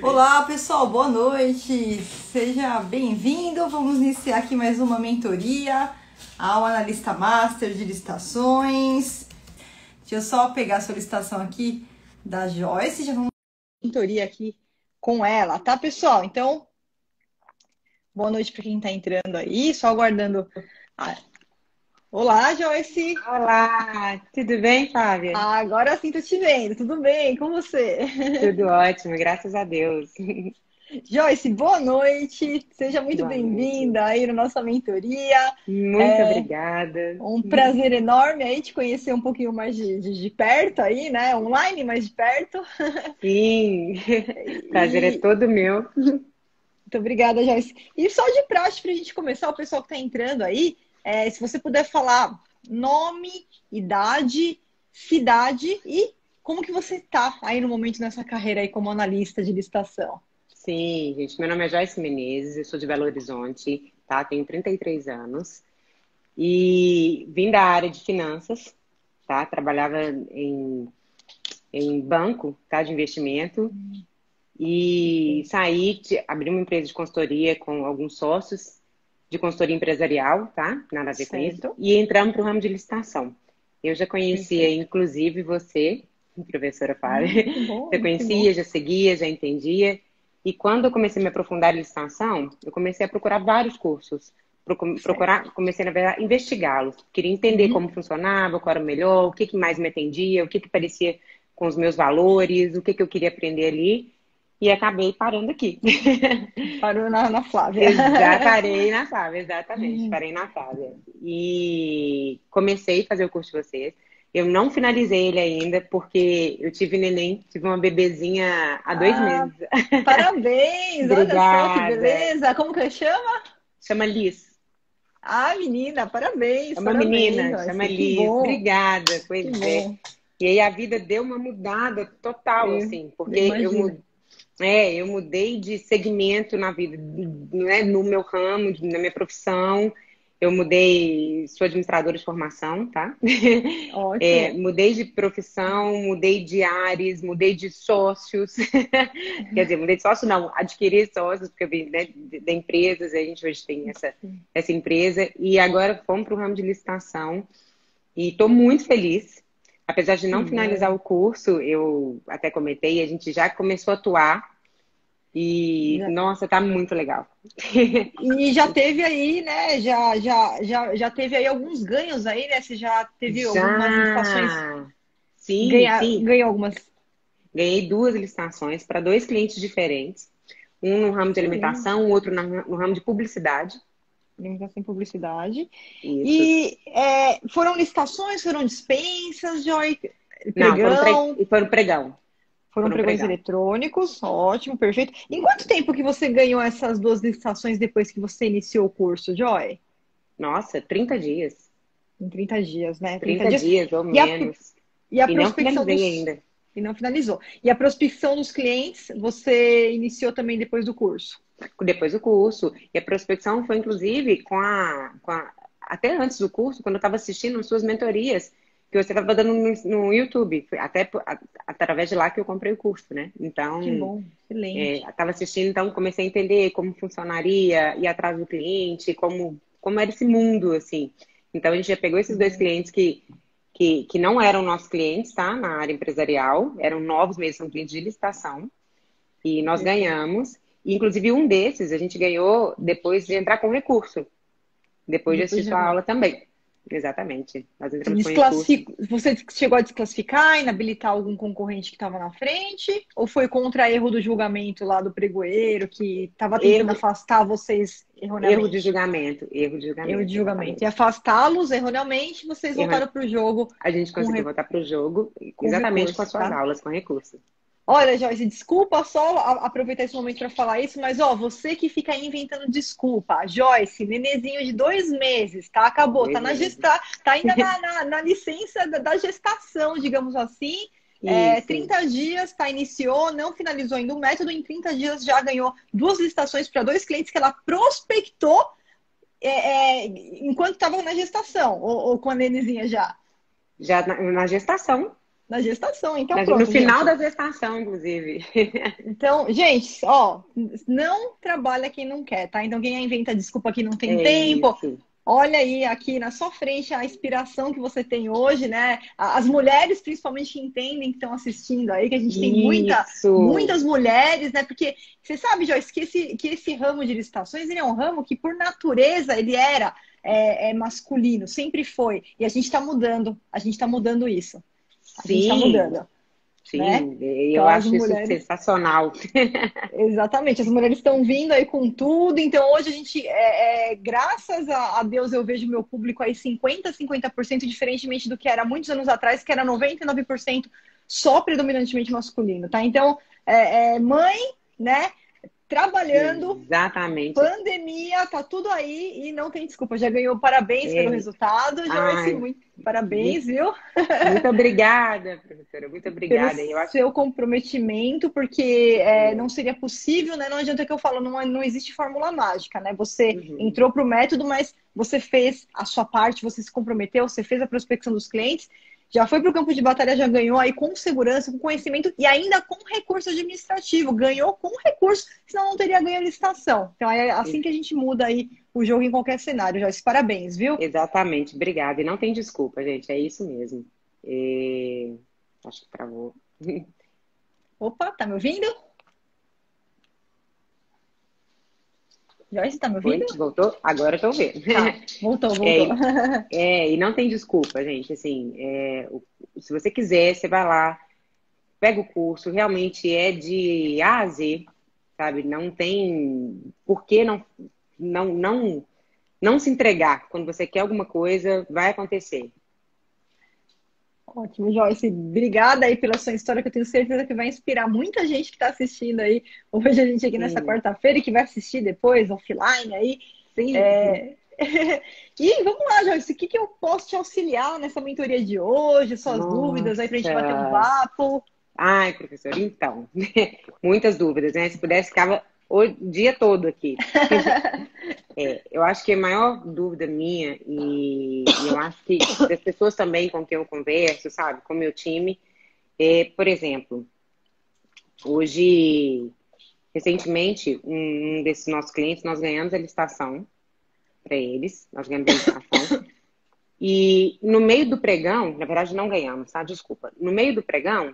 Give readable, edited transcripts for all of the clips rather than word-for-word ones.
Olá, pessoal, boa noite. Seja bem-vindo. Vamos iniciar aqui mais uma mentoria ao analista master de licitações. Deixa eu só pegar a solicitação aqui da Joyce. Já vamos mentoria aqui com ela, tá, pessoal? Então, boa noite para quem está entrando aí. Só aguardando. Olá, Joyce. Olá, tudo bem, Flávia? Agora sim tô te vendo. Tudo bem com você? Tudo ótimo, graças a Deus. Joyce, boa noite. Seja muito Boa noite. bem-vinda aí na nossa mentoria. Muito obrigada. Um prazer enorme aí te conhecer um pouquinho mais de perto aí, né? Online, mais de perto. Sim, prazer é E todo meu. muito obrigada, Joyce. E só de praxe para a gente começar, o pessoal que está entrando aí, se você puder falar nome, idade, cidade e como que você está aí no momento nessa carreira aí como analista de licitação. Sim, gente, meu nome é Joyce Menezes, eu sou de Belo Horizonte, tá? Tenho 33 anos e vim da área de finanças, tá? Trabalhava em banco, tá? De investimento. E saí, abri uma empresa de consultoria com alguns sócios de consultoria empresarial, tá? Nada a ver com isso. Certo? E entramos para o ramo de licitação. Eu já conhecia, Perfeito. inclusive, você, professora Flávia. Que bom, Já que bom. conhecia, já seguia, já entendia. E quando eu comecei a me aprofundar em licitação, eu comecei a procurar vários cursos. Certo. Comecei, na verdade, a investigá-los. Queria entender Uhum. como funcionava, qual era o melhor, o que que mais me atendia, o que que parecia com os meus valores, o que que eu queria aprender ali. E acabei parando aqui. Parou na Flávia. Parei na Flávia, exatamente. Parei na Flávia. E comecei a fazer o curso de vocês. Eu não finalizei ele ainda, porque eu tive neném, tive uma bebezinha há 2 meses. Parabéns! Olha só que Obrigada. beleza! Como que chama? Chama Liz. Menina, É parabéns, uma parabéns, menina, chama Joyce. Que Liz. bom, Obrigada, que pois é. bom. E aí a vida deu uma mudada total, assim, Eu porque imagino. eu mudei de segmento na vida, né, no meu ramo, na minha profissão. Eu mudei, sou administradora de formação, tá? Ótimo. Mudei de profissão, mudei de áreas, mudei de sócios. Quer dizer, mudei de sócio não, adquiri sócios, porque eu vim, né, de empresas, a gente hoje tem essa empresa. E agora fomos para o ramo de licitação. E estou muito feliz. Apesar de Que não finalizar bom. o curso, eu até comentei, a gente já começou a atuar e, Já- nossa, tá muito legal. E já teve aí, né? Já teve aí alguns ganhos aí, né? Você já teve algumas licitações, Já! Sim, sim. ganhou algumas. Ganhei 2 licitações para 2 clientes diferentes. Um no ramo de Excelente. alimentação, o outro no ramo de publicidade. Limitação em publicidade. Isso. E foram licitações, foram dispensas, Joy, Não, pregão. foram pregão. Foram Foram pregões pregão. eletrônicos, ótimo, perfeito. Em quanto Isso. tempo que você ganhou essas duas licitações depois que você iniciou o curso, Joy? Nossa, 30 dias. Em 30 dias, né? 30 30 dias. dias ou E a, menos. e a E não prospecção finalizei dos. ainda. E não finalizou. E a prospecção dos clientes, você iniciou também depois do curso? Depois do curso. E a prospecção foi, inclusive, até antes do curso, quando eu estava assistindo suas mentorias, que você estava dando no YouTube. Foi até através de lá que eu comprei o curso, né? Que Então, bom, excelente. estava assistindo, então comecei a entender como funcionaria, ir atrás do cliente, como era esse mundo, assim. Então, a gente já pegou Que esses 2 clientes que não eram nossos clientes, tá? Na área empresarial, eram novos mesmo, são clientes de licitação. E nós perfeito. ganhamos. E, inclusive, um desses a gente ganhou depois de entrar com recurso. Depois de Depois assistir de sua aula também. Exatamente. Nós entramos com recurso. Você chegou a desclassificar, inabilitar algum concorrente que estava na frente? Ou foi contra erro do julgamento lá do pregoeiro que estava tentando Erro, afastar vocês erro de erroneamente? julgamento. Erro de Erro de julgamento, julgamento. E exatamente. afastá-los erroneamente, vocês Erro, voltaram para o jogo a gente com, conseguiu voltar para o jogo com exatamente com as recurso, suas tá? aulas, com recurso. Olha, Joyce, desculpa só aproveitar esse momento para falar isso, mas ó, você que fica aí inventando desculpa, Joyce, nenezinho de 2 meses, tá? Acabou, tá 2 meses. tá ainda na licença da gestação, digamos assim. Isso. 30 dias, tá? Iniciou, não finalizou ainda o método, em 30 dias já ganhou 2 licitações para 2 clientes que ela prospectou enquanto estava na gestação, ou com a nenezinha já. Já na gestação. Na gestação, então No pronto, final gente. da gestação, inclusive. Então, gente, ó, não trabalha quem não quer, tá? Então, quem inventa desculpa que não tem É tempo, isso. olha aí aqui na sua frente a inspiração que você tem hoje, né? As mulheres, principalmente, que entendem, que estão assistindo aí, que a gente tem Isso. muitas mulheres, né? Porque você sabe, Joyce, que esse ramo de licitações, ele é um ramo que, por natureza, ele era masculino, sempre foi. E a gente está mudando isso. A gente está Sim, mudando, né? sim. Então, Eu as acho isso mulheres. sensacional. Exatamente, as mulheres estão vindo aí com tudo, então hoje a gente, graças a Deus, eu vejo meu público aí 50% diferentemente do que era muitos anos atrás, que era 99% só predominantemente masculino, tá? Então, mãe, né, trabalhando, Exatamente. pandemia, tá tudo aí e não tem desculpa, já ganhou parabéns pelo É, resultado, Joyce, ai, muito parabéns, viu? muito obrigada, professora. Muito Pelo obrigada. Eu acho seu comprometimento, porque que. não seria possível, né? Não adianta que eu falo, não existe fórmula mágica, né? Você Uhum. entrou para o método, mas você fez a sua parte, você se comprometeu, você fez a prospecção dos clientes, já foi para o campo de batalha, já ganhou aí com segurança, com conhecimento e ainda com recurso administrativo. Ganhou com recurso, senão não teria ganho a licitação. Então é assim que a gente muda aí o jogo em qualquer cenário. Já parabéns, viu? Exatamente, obrigada. E não tem desculpa, gente, é isso mesmo. É, acho que travou. Opa, tá me ouvindo? Joyce, tá me ouvindo? Oi, voltou? Agora eu tô vendo. Tá, voltou, É, voltou. e não tem desculpa, gente. Assim, se você quiser, você vai lá, pega o curso, realmente é de A a Z, sabe? Não tem por que não se entregar. Quando você quer alguma coisa, vai acontecer. Ótimo, Joyce. Obrigada aí pela sua história, que eu tenho certeza que vai inspirar muita gente que está assistindo aí. Hoje a gente aqui nessa Sim, quarta-feira e que vai assistir depois, offline aí. sim. É... E vamos lá, Joyce, o que eu posso te auxiliar nessa mentoria de hoje? Suas dúvidas aí para a gente bater um Nossa. papo? Ai, professor, então, muitas dúvidas, né? Se pudesse, ficava o dia todo aqui. Eu acho que a maior dúvida minha, e eu acho que das pessoas também com quem eu converso, sabe, com o meu time, por exemplo, hoje, recentemente, um desses nossos clientes, nós ganhamos a licitação para eles, nós ganhamos a licitação, e no meio do pregão, na verdade não ganhamos, tá? Desculpa. No meio do pregão,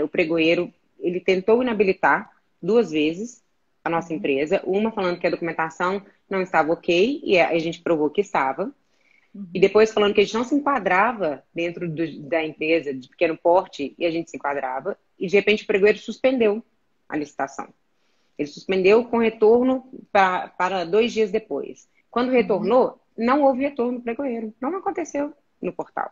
o pregoeiro, ele tentou inabilitar 2 vezes a nossa empresa, uma falando que a documentação não estava ok, e a gente provou que estava, e Uhum. depois falando que a gente não se enquadrava dentro da empresa de pequeno porte, e a gente se enquadrava, e de repente o pregoeiro suspendeu a licitação. Ele suspendeu com retorno para 2 dias depois. Quando Uhum. retornou, não houve retorno pregoeiro. Não aconteceu no portal.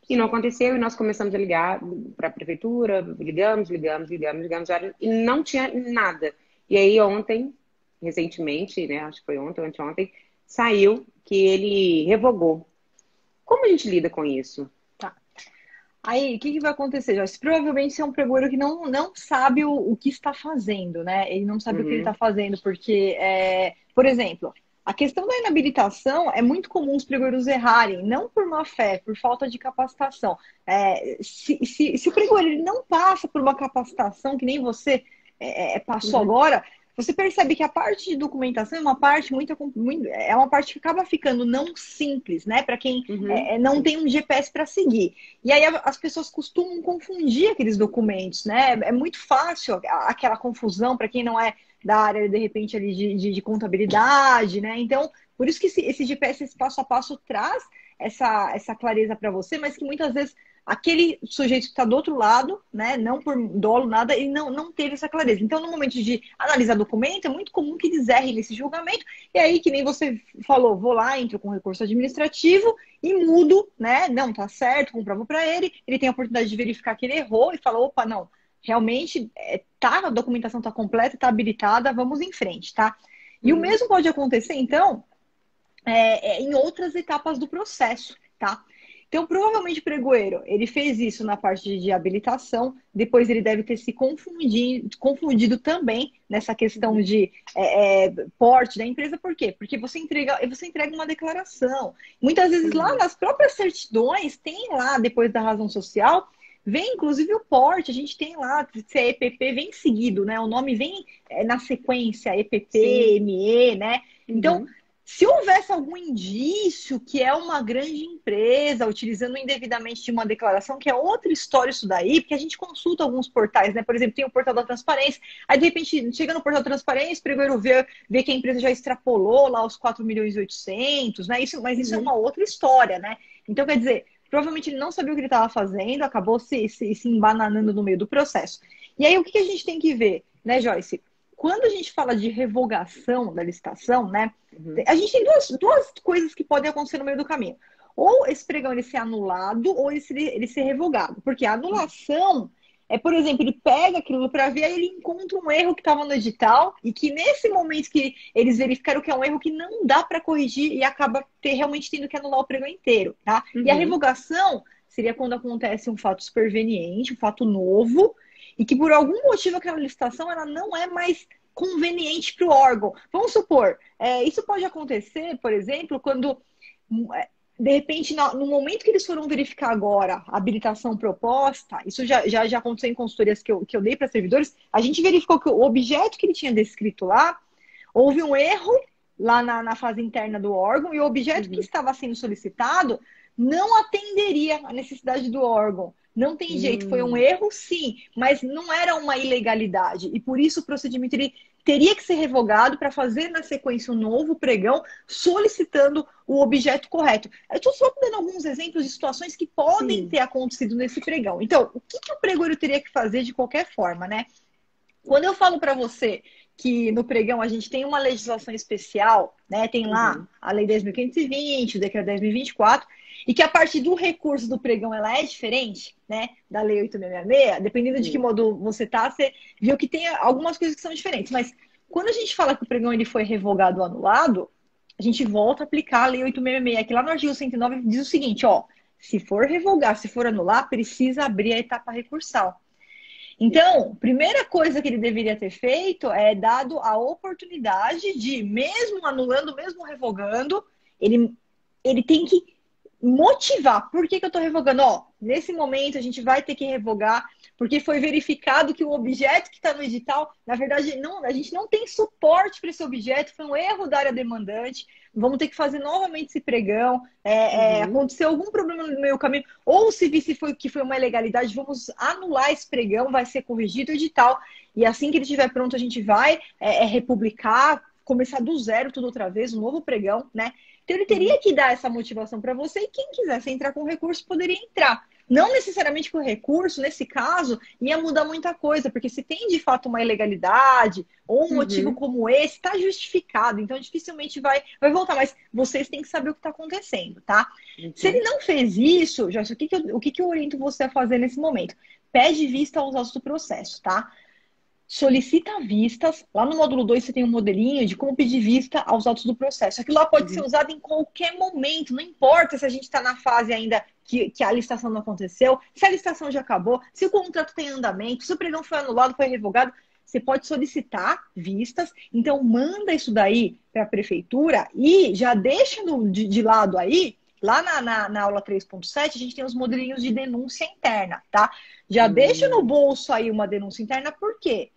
E não Certo. aconteceu, e nós começamos a ligar para a prefeitura, ligamos, e não tinha nada. E aí ontem, recentemente, né, acho que foi ontem ou anteontem, saiu que ele revogou. Como a gente lida com isso? Tá. Aí, o que vai acontecer, Joyce? Provavelmente você é um pregoeiro que não sabe o que está fazendo, né? Ele não sabe o que ele está Uhum, fazendo, porque, por exemplo, a questão da inabilitação é muito comum os pregoeiros errarem, não por má fé, por falta de capacitação. Se o pregoeiro ele não passa por uma capacitação que nem você passou uhum, agora, você percebe que a parte de documentação é uma parte é uma parte que acaba ficando não simples, né? Para quem uhum, não tem um GPS para seguir. E aí as pessoas costumam confundir aqueles documentos, né? É muito fácil aquela confusão para quem não é da área, de repente, ali de contabilidade, né? Então, por isso que esse GPS, esse passo a passo, traz essa clareza para você, mas que muitas vezes aquele sujeito que está do outro lado, né, não por dolo, nada, ele não teve essa clareza. Então, no momento de analisar documento, é muito comum que eles errem nesse julgamento, e aí, que nem você falou, vou lá, entro com recurso administrativo e mudo, né, não, tá certo, comprovo para ele tem a oportunidade de verificar que ele errou e fala, opa, não, realmente, a documentação tá completa, tá habilitada, vamos em frente, tá? E o uhum. mesmo pode acontecer, então, em outras etapas do processo, tá? Então, provavelmente o pregoeiro, ele fez isso na parte de habilitação, depois ele deve ter se confundido também nessa questão de porte da empresa. Por quê? Porque você entrega uma declaração. Muitas vezes lá nas próprias certidões, tem lá, depois da razão social, vem inclusive o porte, a gente tem lá, se é EPP, vem seguido, né? O nome vem na sequência, EPP, sim, ME, né? Então, se houvesse algum indício que é uma grande empresa utilizando indevidamente de uma declaração, que é outra história isso daí, porque a gente consulta alguns portais, né? Por exemplo, tem o portal da transparência, aí de repente chega no portal da transparência, o pregoeiro vê que a empresa já extrapolou lá os 4.800.000, né? Mas isso é uma outra história, né? Então, quer dizer, provavelmente ele não sabia o que ele estava fazendo, acabou se embananando no meio do processo. E aí, o que a gente tem que ver, né, Joyce? Quando a gente fala de revogação da licitação, né? A gente tem duas coisas que podem acontecer no meio do caminho. Ou esse pregão ele ser anulado, ou ele ser revogado. Porque a anulação é, por exemplo, ele pega aquilo para ver, aí ele encontra um erro que estava no edital e que nesse momento que eles verificaram que é um erro que não dá para corrigir e acaba realmente tendo que anular o pregão inteiro, tá? E a revogação seria quando acontece um fato superveniente, um fato novo, e que por algum motivo aquela licitação ela não é mais conveniente para o órgão. Vamos supor, isso pode acontecer, por exemplo, quando, de repente, no momento que eles foram verificar agora a habilitação proposta, isso já aconteceu em consultorias que eu dei para servidores, a gente verificou que o objeto que ele tinha descrito lá, houve um erro lá na fase interna do órgão, e o objeto que estava sendo solicitado não atenderia à necessidade do órgão. Não tem jeito, foi um erro, sim, mas não era uma ilegalidade. E por isso o procedimento ele teria que ser revogado para fazer na sequência um novo pregão solicitando o objeto correto. Eu estou só dando alguns exemplos de situações que podem ter acontecido nesse pregão. Então, o que o pregoeiro teria que fazer de qualquer forma, né? Quando eu falo para você que no pregão a gente tem uma legislação especial, né? Tem lá a Lei 10.520, o Decreto 10.024, e que a partir do recurso do pregão ela é diferente, né? Da Lei 8.666, dependendo de que modo você tá, você viu que tem algumas coisas que são diferentes. Mas quando a gente fala que o pregão ele foi revogado ou anulado, a gente volta a aplicar a Lei 8.666, que lá no artigo 109 diz o seguinte, ó, se for revogar, se for anular, precisa abrir a etapa recursal. Então, primeira coisa que ele deveria ter feito é dado a oportunidade de, mesmo anulando, mesmo revogando, ele tem que motivar. Por que eu estou revogando? Ó, nesse momento a gente vai ter que revogar, porque foi verificado que o objeto que está no edital, na verdade, a gente não tem suporte para esse objeto, foi um erro da área demandante, vamos ter que fazer novamente esse pregão, aconteceu algum problema no meio caminho, ou se que foi uma ilegalidade, vamos anular esse pregão, vai ser corrigido o edital, e assim que ele estiver pronto, a gente vai republicar, começar do zero tudo outra vez, um novo pregão, né? Então ele teria que dar essa motivação para você e quem quisesse entrar com recurso poderia entrar. Não necessariamente com recurso, nesse caso, ia mudar muita coisa, porque se tem de fato uma ilegalidade ou um motivo como esse, está justificado, então dificilmente vai voltar, mas vocês têm que saber o que está acontecendo, tá? Se ele não fez isso, Joyce, o que eu oriento você a fazer nesse momento? Pede vista aos autos do processo, tá? Solicita vistas. Lá no módulo 2 você tem um modelinho de como pedir vista aos autos do processo. Aquilo lá pode ser usado em qualquer momento, não importa se a gente está na fase ainda que a licitação não aconteceu, se a licitação já acabou, se o contrato tem andamento, se o pregão foi anulado, foi revogado, você pode solicitar vistas. Então manda isso daí para a prefeitura e já deixa de lado aí. Lá na aula 3.7, a gente tem os modelinhos de denúncia interna, tá? Já deixa no bolso aí uma denúncia interna, por quê?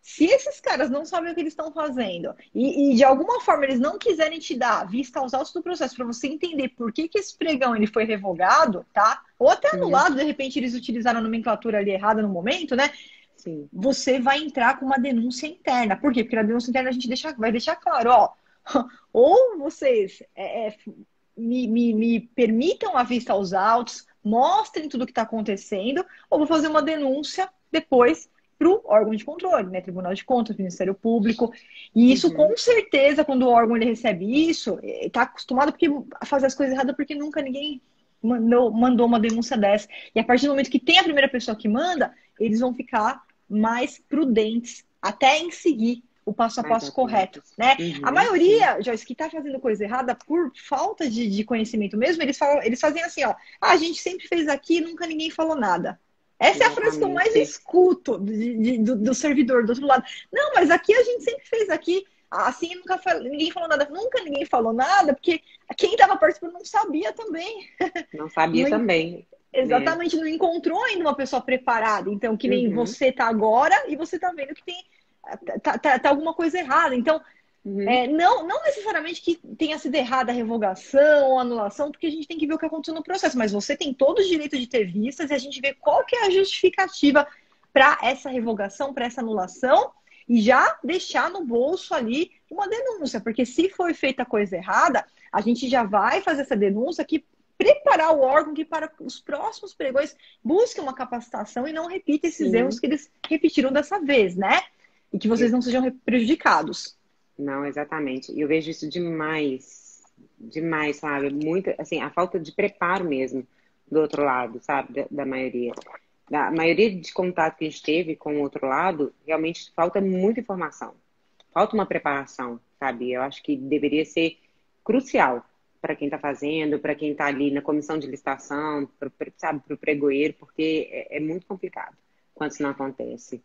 Se esses caras não sabem o que eles estão fazendo e de alguma forma eles não quiserem te dar vista aos autos do processo para você entender por que esse pregão ele foi revogado, tá? Ou até anulado, de repente eles utilizaram a nomenclatura ali errada no momento, né? Sim. Você vai entrar com uma denúncia interna. Por quê? Porque na denúncia interna a gente vai deixar claro, ó, ou vocês me permitam a vista aos autos, mostrem tudo o que está acontecendo, ou vou fazer uma denúncia depois para o órgão de controle, né? Tribunal de Contas, Ministério Público. E isso, com certeza, quando o órgão ele recebe isso, está acostumado a fazer as coisas erradas porque nunca ninguém mandou uma denúncia dessa. E a partir do momento que tem a primeira pessoa que manda, eles vão ficar mais prudentes até em seguir o passo a Mais passo correto, atentos. né? A Uhum, sim, maioria, Joyce, que está fazendo coisa errada por falta de conhecimento mesmo, eles fazem assim, ó, a gente sempre fez aqui, nunca ninguém falou nada. Essa é a frase que eu mais exatamente. escuto do servidor do outro lado. Não, mas aqui a gente sempre fez aqui, assim ninguém falou nada. Nunca ninguém falou nada, porque quem estava participando não sabia também. Não sabia Não, também, né? exatamente, não encontrou ainda uma pessoa preparada. Então, que nem Uhum, você tá agora e você tá vendo que tem tá alguma coisa errada. Então, uhum, não necessariamente que tenha sido errada a revogação ou anulação, porque a gente tem que ver o que aconteceu no processo, mas você tem todo o direito de ter vistas e a gente vê qual que é a justificativa para essa revogação, para essa anulação, e já deixar no bolso ali uma denúncia, porque se foi feita coisa errada, a gente já vai fazer essa denúncia que preparar o órgão que para os próximos pregões busquem uma capacitação e não repita esses erros sim. que eles repetiram dessa vez, né? E que vocês não sejam prejudicados. Não, exatamente. E eu vejo isso demais, sabe? Muito, assim, a falta de preparo mesmo do outro lado, sabe? Da maioria. Da maioria de contato que a gente teve com o outro lado, realmente falta muita informação. Falta uma preparação, sabe? Eu acho que deveria ser crucial para quem está fazendo, para quem está ali na comissão de licitação, sabe, para o pregoeiro, porque é muito complicado quando isso não acontece.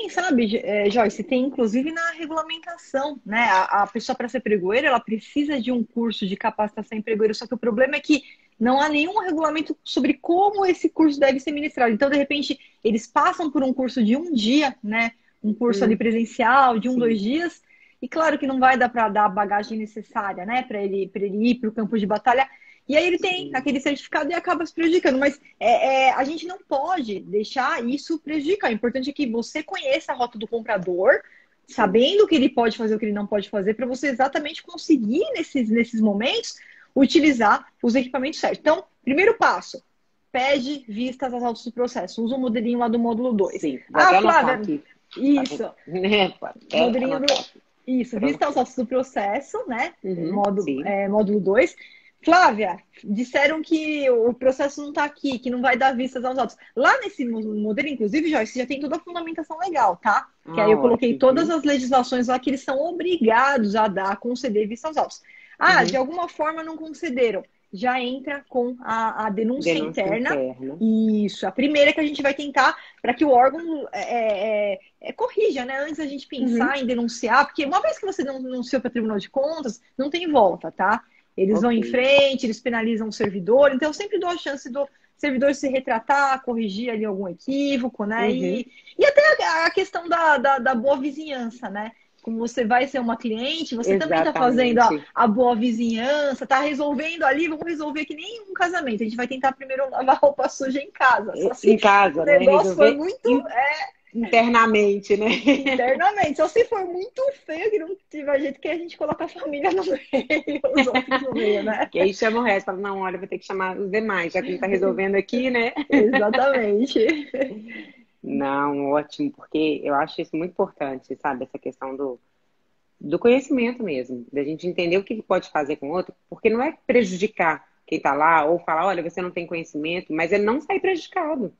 Sabe, Joyce, tem inclusive na regulamentação, né? A pessoa para ser pregoeira, ela precisa de um curso de capacitação em pregoeiro, só que o problema é que não há nenhum regulamento sobre como esse curso deve ser ministrado. Então, de repente, eles passam por um curso de um dia, né? Um curso ali presencial, de dois Sim. dias, e claro que não vai dar para dar a bagagem necessária, né? Para ele ir para o campo de batalha. E aí ele tem Sim. aquele certificado e acaba se prejudicando. Mas a gente não pode deixar isso prejudicar. O importante é que você conheça a rota do comprador, Sim. sabendo o que ele pode fazer, o que ele não pode fazer, para você exatamente conseguir, nesses momentos, utilizar os equipamentos certos. Então, primeiro passo, pede vistas às autos do processo. Usa o modelinho lá do módulo 2. Sim. Vou Ah, até anotar Flávia, aqui. Tá bom. isso. Vou até Modelinho anotar do. aqui. Isso, vista aos autos do processo, né? Uhum, sim. Módulo 2. Flávia, disseram que o processo não está aqui, que não vai dar vistas aos autos. Lá nesse modelo, inclusive, Joyce, já tem toda a fundamentação legal, tá? Que aí Ah, eu coloquei ótimo. todas Uhum, as legislações lá que eles são obrigados a dar, a conceder vista aos autos. Ah, de uhum. alguma forma não concederam. Já entra com a denúncia Denúncia interna. interna. Isso, a primeira que a gente vai tentar para que o órgão corrija, né? Antes da gente Uhum, pensar em denunciar, porque uma vez que você denunciou para o Tribunal de Contas, não tem volta, tá? Eles vão ok. em frente, eles penalizam o servidor, então eu sempre dou a chance do servidor se retratar, corrigir ali algum equívoco, né? Uhum, E até a questão da boa vizinhança, né? Como você vai ser uma cliente, você também está fazendo a, exatamente. a boa vizinhança, está resolvendo ali, vamos resolver que nem um casamento. A gente vai tentar primeiro lavar roupa suja em casa. Só Em se o casa, né? negócio for Resolver muito internamente, né? internamente. Só se for muito feio, que não tiver jeito que a gente coloca a família no meio, os outros no meio, né? Que aí chama o resto. Fala, não, olha, vou ter que chamar os demais, já que não está resolvendo aqui, né? Exatamente. Não, ótimo, porque eu acho isso muito importante, sabe? Essa questão do conhecimento mesmo, da gente entender o que pode fazer com o outro, porque não é prejudicar quem está lá ou falar, olha, você não tem conhecimento, mas é não sair prejudicado.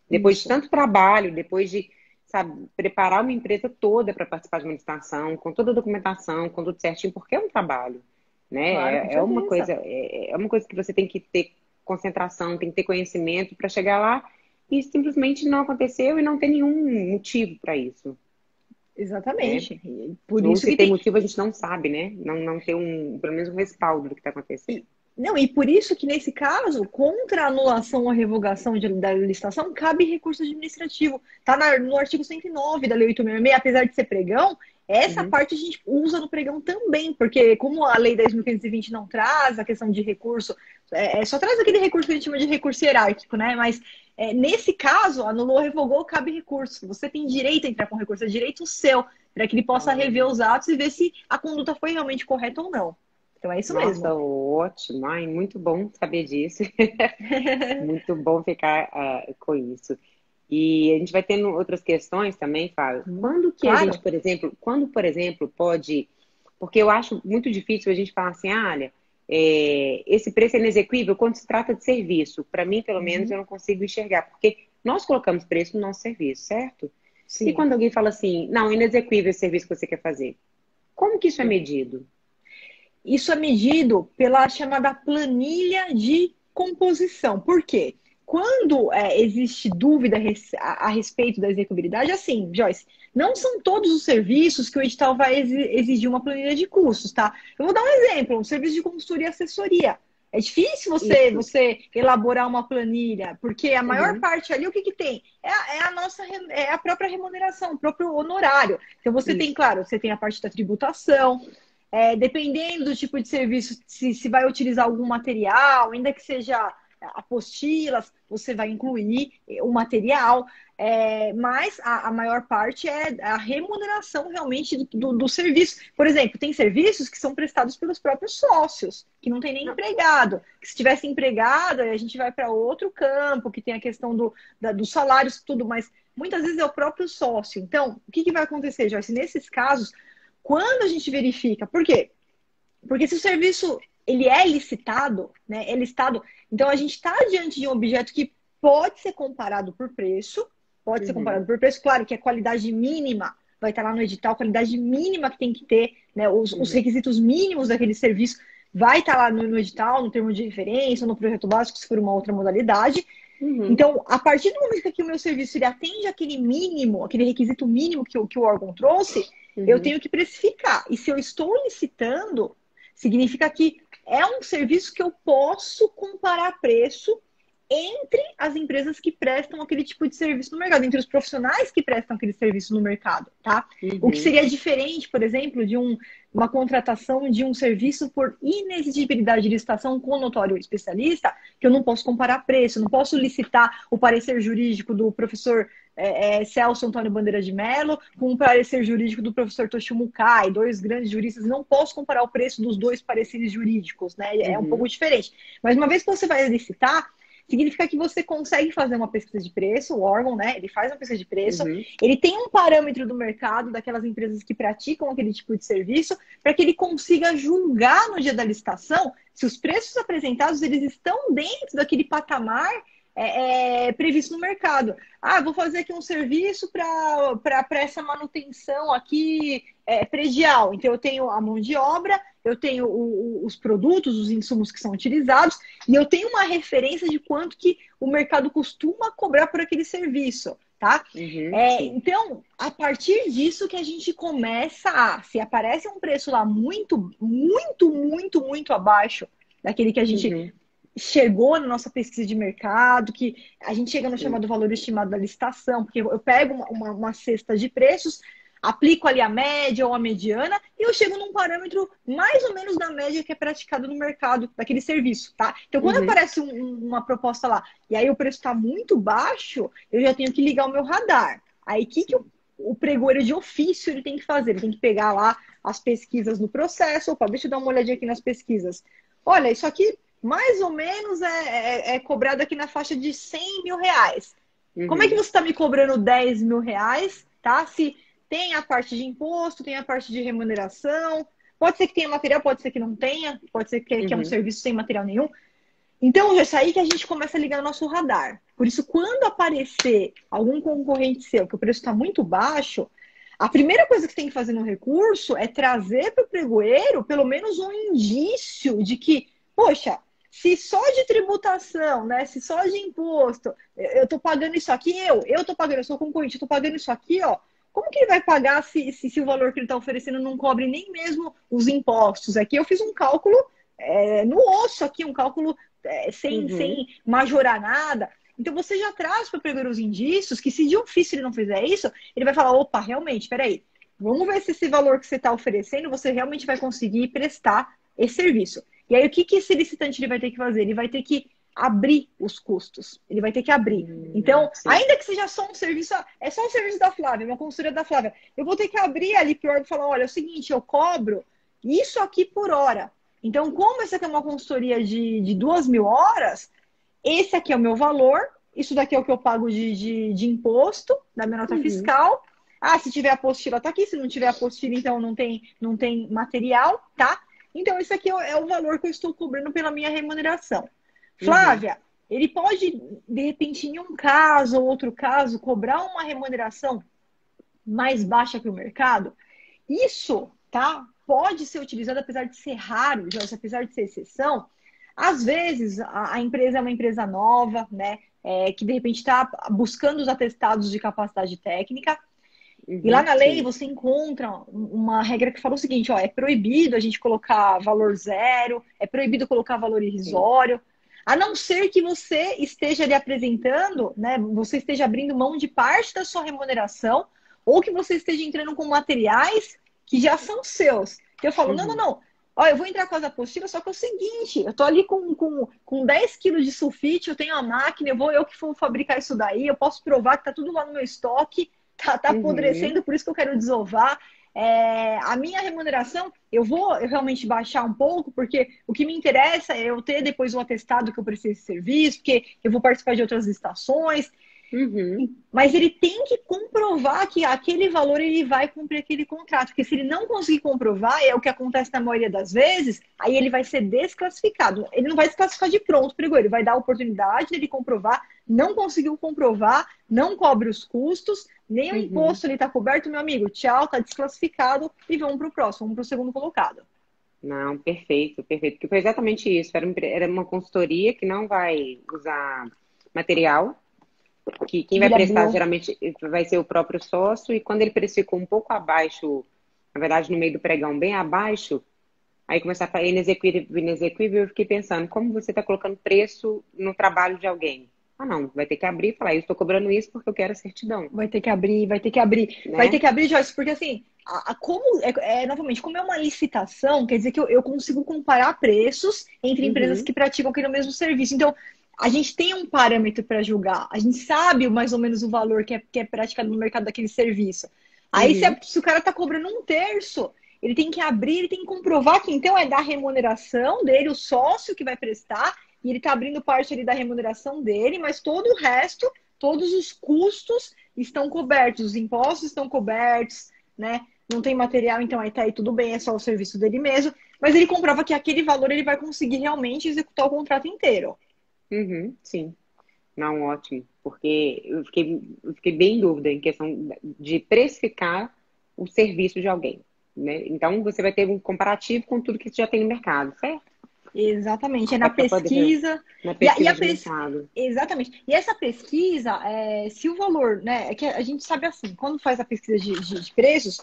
Depois de Isso. tanto trabalho, depois de, sabe, preparar uma empresa toda para participar de uma licitação, com toda a documentação, com tudo certinho, porque é um trabalho, né? Claro, com Coisa, certeza. é uma coisa que você tem que ter concentração, tem que ter conhecimento para chegar lá e simplesmente não aconteceu e não tem nenhum motivo para isso, né? Exatamente. E por Ou isso se que tem tem. motivo, a gente não sabe, né? Não ter pelo menos um respaldo do que está acontecendo. E, não, e por isso que, nesse caso, contra a anulação ou a revogação da licitação, cabe recurso administrativo. Está no artigo 109 da Lei 866, apesar de ser pregão, essa Uhum, parte a gente usa no pregão também, porque como a Lei 10.520 não traz a questão de recurso, só traz aquele recurso que a gente chama de recurso hierárquico, né? Mas nesse caso, anulou, revogou, cabe recurso. Você tem direito a entrar com recurso, é direito seu, para que ele possa rever os atos e ver se a conduta foi realmente correta ou não. Então é isso nossa, mesmo. ótimo. Ai, muito bom saber disso. Muito bom ficar com isso. E a gente vai tendo outras questões também, Fábio. Quando que a gente, Claro. por exemplo, pode. Porque eu acho muito difícil a gente falar assim, ah, olha, esse preço é inexequível quando se trata de serviço. Para mim, pelo menos, Uhum. eu não consigo enxergar, porque nós colocamos preço no nosso serviço, certo? E quando alguém fala assim, não, inexequível esse serviço que você quer fazer, como que isso é medido? Isso é medido pela chamada planilha de composição. Por quê? Quando existe dúvida a respeito da execuibilidade, assim, Joyce, não são todos os serviços que o edital vai exigir uma planilha de custos, tá? Eu vou dar um exemplo, um serviço de consultoria e assessoria. É difícil você elaborar uma planilha, porque a maior parte ali, o que tem? É a própria remuneração, o próprio honorário. Então você tem, claro, você tem a parte da tributação, dependendo do tipo de serviço, se vai utilizar algum material, ainda que seja apostilas, você vai incluir o material, mas a maior parte é a remuneração realmente do serviço. Por exemplo, tem serviços que são prestados pelos próprios sócios, que não tem nem empregado. Que se tivesse empregado, a gente vai para outro campo, que tem a questão dos salários, tudo, mas muitas vezes é o próprio sócio. Então, o que vai acontecer, Joyce? Nesses casos, quando a gente verifica, por quê? Porque se o serviço ele é licitado, né, é listado, então a gente está diante de um objeto que pode ser comparado por preço, claro que a qualidade mínima vai estar lá no edital, a qualidade mínima que tem que ter, né, os requisitos mínimos daquele serviço vai estar lá no edital, no termo de referência, no projeto básico, se for uma outra modalidade. Então, a partir do momento que o meu serviço ele atende aquele mínimo, aquele requisito mínimo que o órgão trouxe, eu tenho que precificar. E se eu estou licitando, significa que é um serviço que eu posso comparar preço entre as empresas que prestam aquele tipo de serviço no mercado, entre os profissionais que prestam aquele serviço no mercado, tá? O que seria diferente, por exemplo, de uma contratação de um serviço por inexigibilidade de licitação com notório especialista, que eu não posso comparar preço, não posso licitar o parecer jurídico do professor Celso Antônio Bandeira de Mello com o parecer jurídico do professor Toshio Mukai, dois grandes juristas, não posso comparar o preço dos dois pareceres jurídicos, né? É um pouco diferente. Mas uma vez que você vai licitar, significa que você consegue fazer uma pesquisa de preço, o órgão, né? Ele faz uma pesquisa de preço, ele tem um parâmetro do mercado daquelas empresas que praticam aquele tipo de serviço, para que ele consiga julgar no dia da licitação se os preços apresentados eles estão dentro daquele patamar previsto no mercado. Vou fazer aqui um serviço para essa manutenção aqui predial. Então, eu tenho a mão de obra, eu tenho os produtos, os insumos que são utilizados, e eu tenho uma referência de quanto que o mercado costuma cobrar por aquele serviço, tá? Então, a partir disso que a gente começa se aparece um preço lá muito, muito, muito, muito abaixo daquele que a gente chegou na nossa pesquisa de mercado, que a gente chega no chamado valor estimado da licitação, porque eu pego uma cesta de preços, aplico ali a média ou a mediana, e eu chego num parâmetro mais ou menos da média que é praticado no mercado daquele serviço, tá? Então, quando aparece uma proposta lá, e aí o preço está muito baixo, eu já tenho que ligar o meu radar. Aí, o que o pregoeiro de ofício ele tem que fazer? Ele tem que pegar lá as pesquisas no processo. Opa, deixa eu dar uma olhadinha aqui nas pesquisas. Olha, isso aqui mais ou menos é cobrado aqui na faixa de 100 mil reais. Como é que você está me cobrando 10 mil reais, tá? Se tem a parte de imposto, tem a parte de remuneração, pode ser que tenha material, pode ser que não tenha, pode ser que é um serviço sem material nenhum. Então, já é aí que a gente começa a ligar o nosso radar. Por isso, quando aparecer algum concorrente seu que o preço está muito baixo, a primeira coisa que você tem que fazer no recurso é trazer para o pregoeiro pelo menos um indício de que, poxa, se só de tributação, né? Se só de imposto, eu tô pagando isso aqui, eu tô pagando, eu sou concorrente, eu tô pagando isso aqui, ó. Como que ele vai pagar se o valor que ele está oferecendo não cobre nem mesmo os impostos? Aqui eu fiz um cálculo no osso, aqui, um cálculo sem majorar nada. Então você já traz para o pregoeiro os indícios que se de ofício ele não fizer isso, ele vai falar, opa, realmente, peraí, vamos ver se esse valor que você está oferecendo, você realmente vai conseguir prestar esse serviço. E aí, o que esse licitante ele vai ter que fazer? Ele vai ter que abrir os custos. Ele vai ter que abrir. Então, ainda que seja só um serviço, é só um serviço da Flávia, uma consultoria da Flávia, eu vou ter que abrir ali para o órgão e falar, olha, é o seguinte, eu cobro isso aqui por hora. Então, como essa aqui é uma consultoria de 2.000 horas, esse aqui é o meu valor, isso daqui é o que eu pago de imposto, da minha nota fiscal. Se tiver apostila, tá aqui. Se não tiver apostila, então não tem material, tá? Então, esse aqui é o valor que eu estou cobrando pela minha remuneração. Flávia, ele pode, de repente, em um caso ou outro caso, cobrar uma remuneração mais baixa que o mercado, isso, tá? Pode ser utilizado, apesar de ser raro, Joyce, apesar de ser exceção. Às vezes, a empresa é uma empresa nova, né? Que de repente está buscando os atestados de capacidade técnica. E lá na lei sim. você encontra uma regra que fala o seguinte, ó, é proibido a gente colocar valor zero, é proibido colocar valor Sim. irrisório, a não ser que você esteja ali apresentando, né, você esteja abrindo mão de parte da sua remuneração, ou que você esteja entrando com materiais que já são seus. Eu falo, não, não, Uhum. não. Ó, eu vou entrar com as apostilas, só que é o seguinte, eu tô ali com 10 quilos de sulfite, eu tenho a máquina, eu que vou fabricar isso daí, eu posso provar que tá tudo lá no meu estoque, tá Uhum. apodrecendo, por isso que eu quero desovar. A minha remuneração, eu realmente baixar um pouco, porque o que me interessa é eu ter depois o atestado que eu preciso de serviço, porque eu vou participar de outras estações, Uhum. mas ele tem que comprovar que aquele valor ele vai cumprir aquele contrato. Porque se ele não conseguir comprovar, é o que acontece na maioria das vezes, aí ele vai ser desclassificado. Ele não vai desclassificar de pronto, perigo. Ele vai dar a oportunidade dele comprovar, não conseguiu comprovar, não cobre os custos, nem o Uhum. imposto ele está coberto, meu amigo. Tchau, está desclassificado e vamos para o próximo, vamos para o segundo colocado. Não, perfeito, perfeito. Porque foi exatamente isso. Era uma consultoria que não vai usar material, que quem vai Ele prestar abriu. geralmente vai ser o próprio sócio, e quando ele precificou um pouco abaixo, na verdade no meio do pregão, bem abaixo, aí começar a falar inexequível, inexequível, eu fiquei pensando, como você está colocando preço no trabalho de alguém? Ah, não, vai ter que abrir e falar, eu estou cobrando isso porque eu quero a certidão, Vai ter que abrir, vai ter que abrir. Vai ter né? que abrir, Joyce, porque assim, novamente, como é uma licitação, quer dizer que eu consigo comparar preços entre empresas Uhum, que praticam aquele mesmo serviço. Então, a gente tem um parâmetro para julgar, a gente sabe mais ou menos o valor que é praticado no mercado daquele serviço. Aí, uhum, se o cara está cobrando um terço, ele tem que abrir, ele tem que comprovar que então é da remuneração dele, o sócio que vai prestar, e ele está abrindo parte ali da remuneração dele, mas todo o resto, todos os custos estão cobertos, os impostos estão cobertos, né? Não tem material, então aí tá aí tudo bem, é só o serviço dele mesmo. Mas ele comprova que aquele valor ele vai conseguir realmente executar o contrato inteiro. uhum, sim. Não, ótimo, porque eu fiquei bem em dúvida em questão de precificar o serviço de alguém, né? Então, você vai ter um comparativo com tudo que já tem no mercado, certo? Exatamente, é na É para poder fazer pesquisa. na E a, e pesquisa a de pes... mercado. Exatamente. E essa pesquisa, se o valor, né? É que a gente sabe assim, quando faz a pesquisa de preços,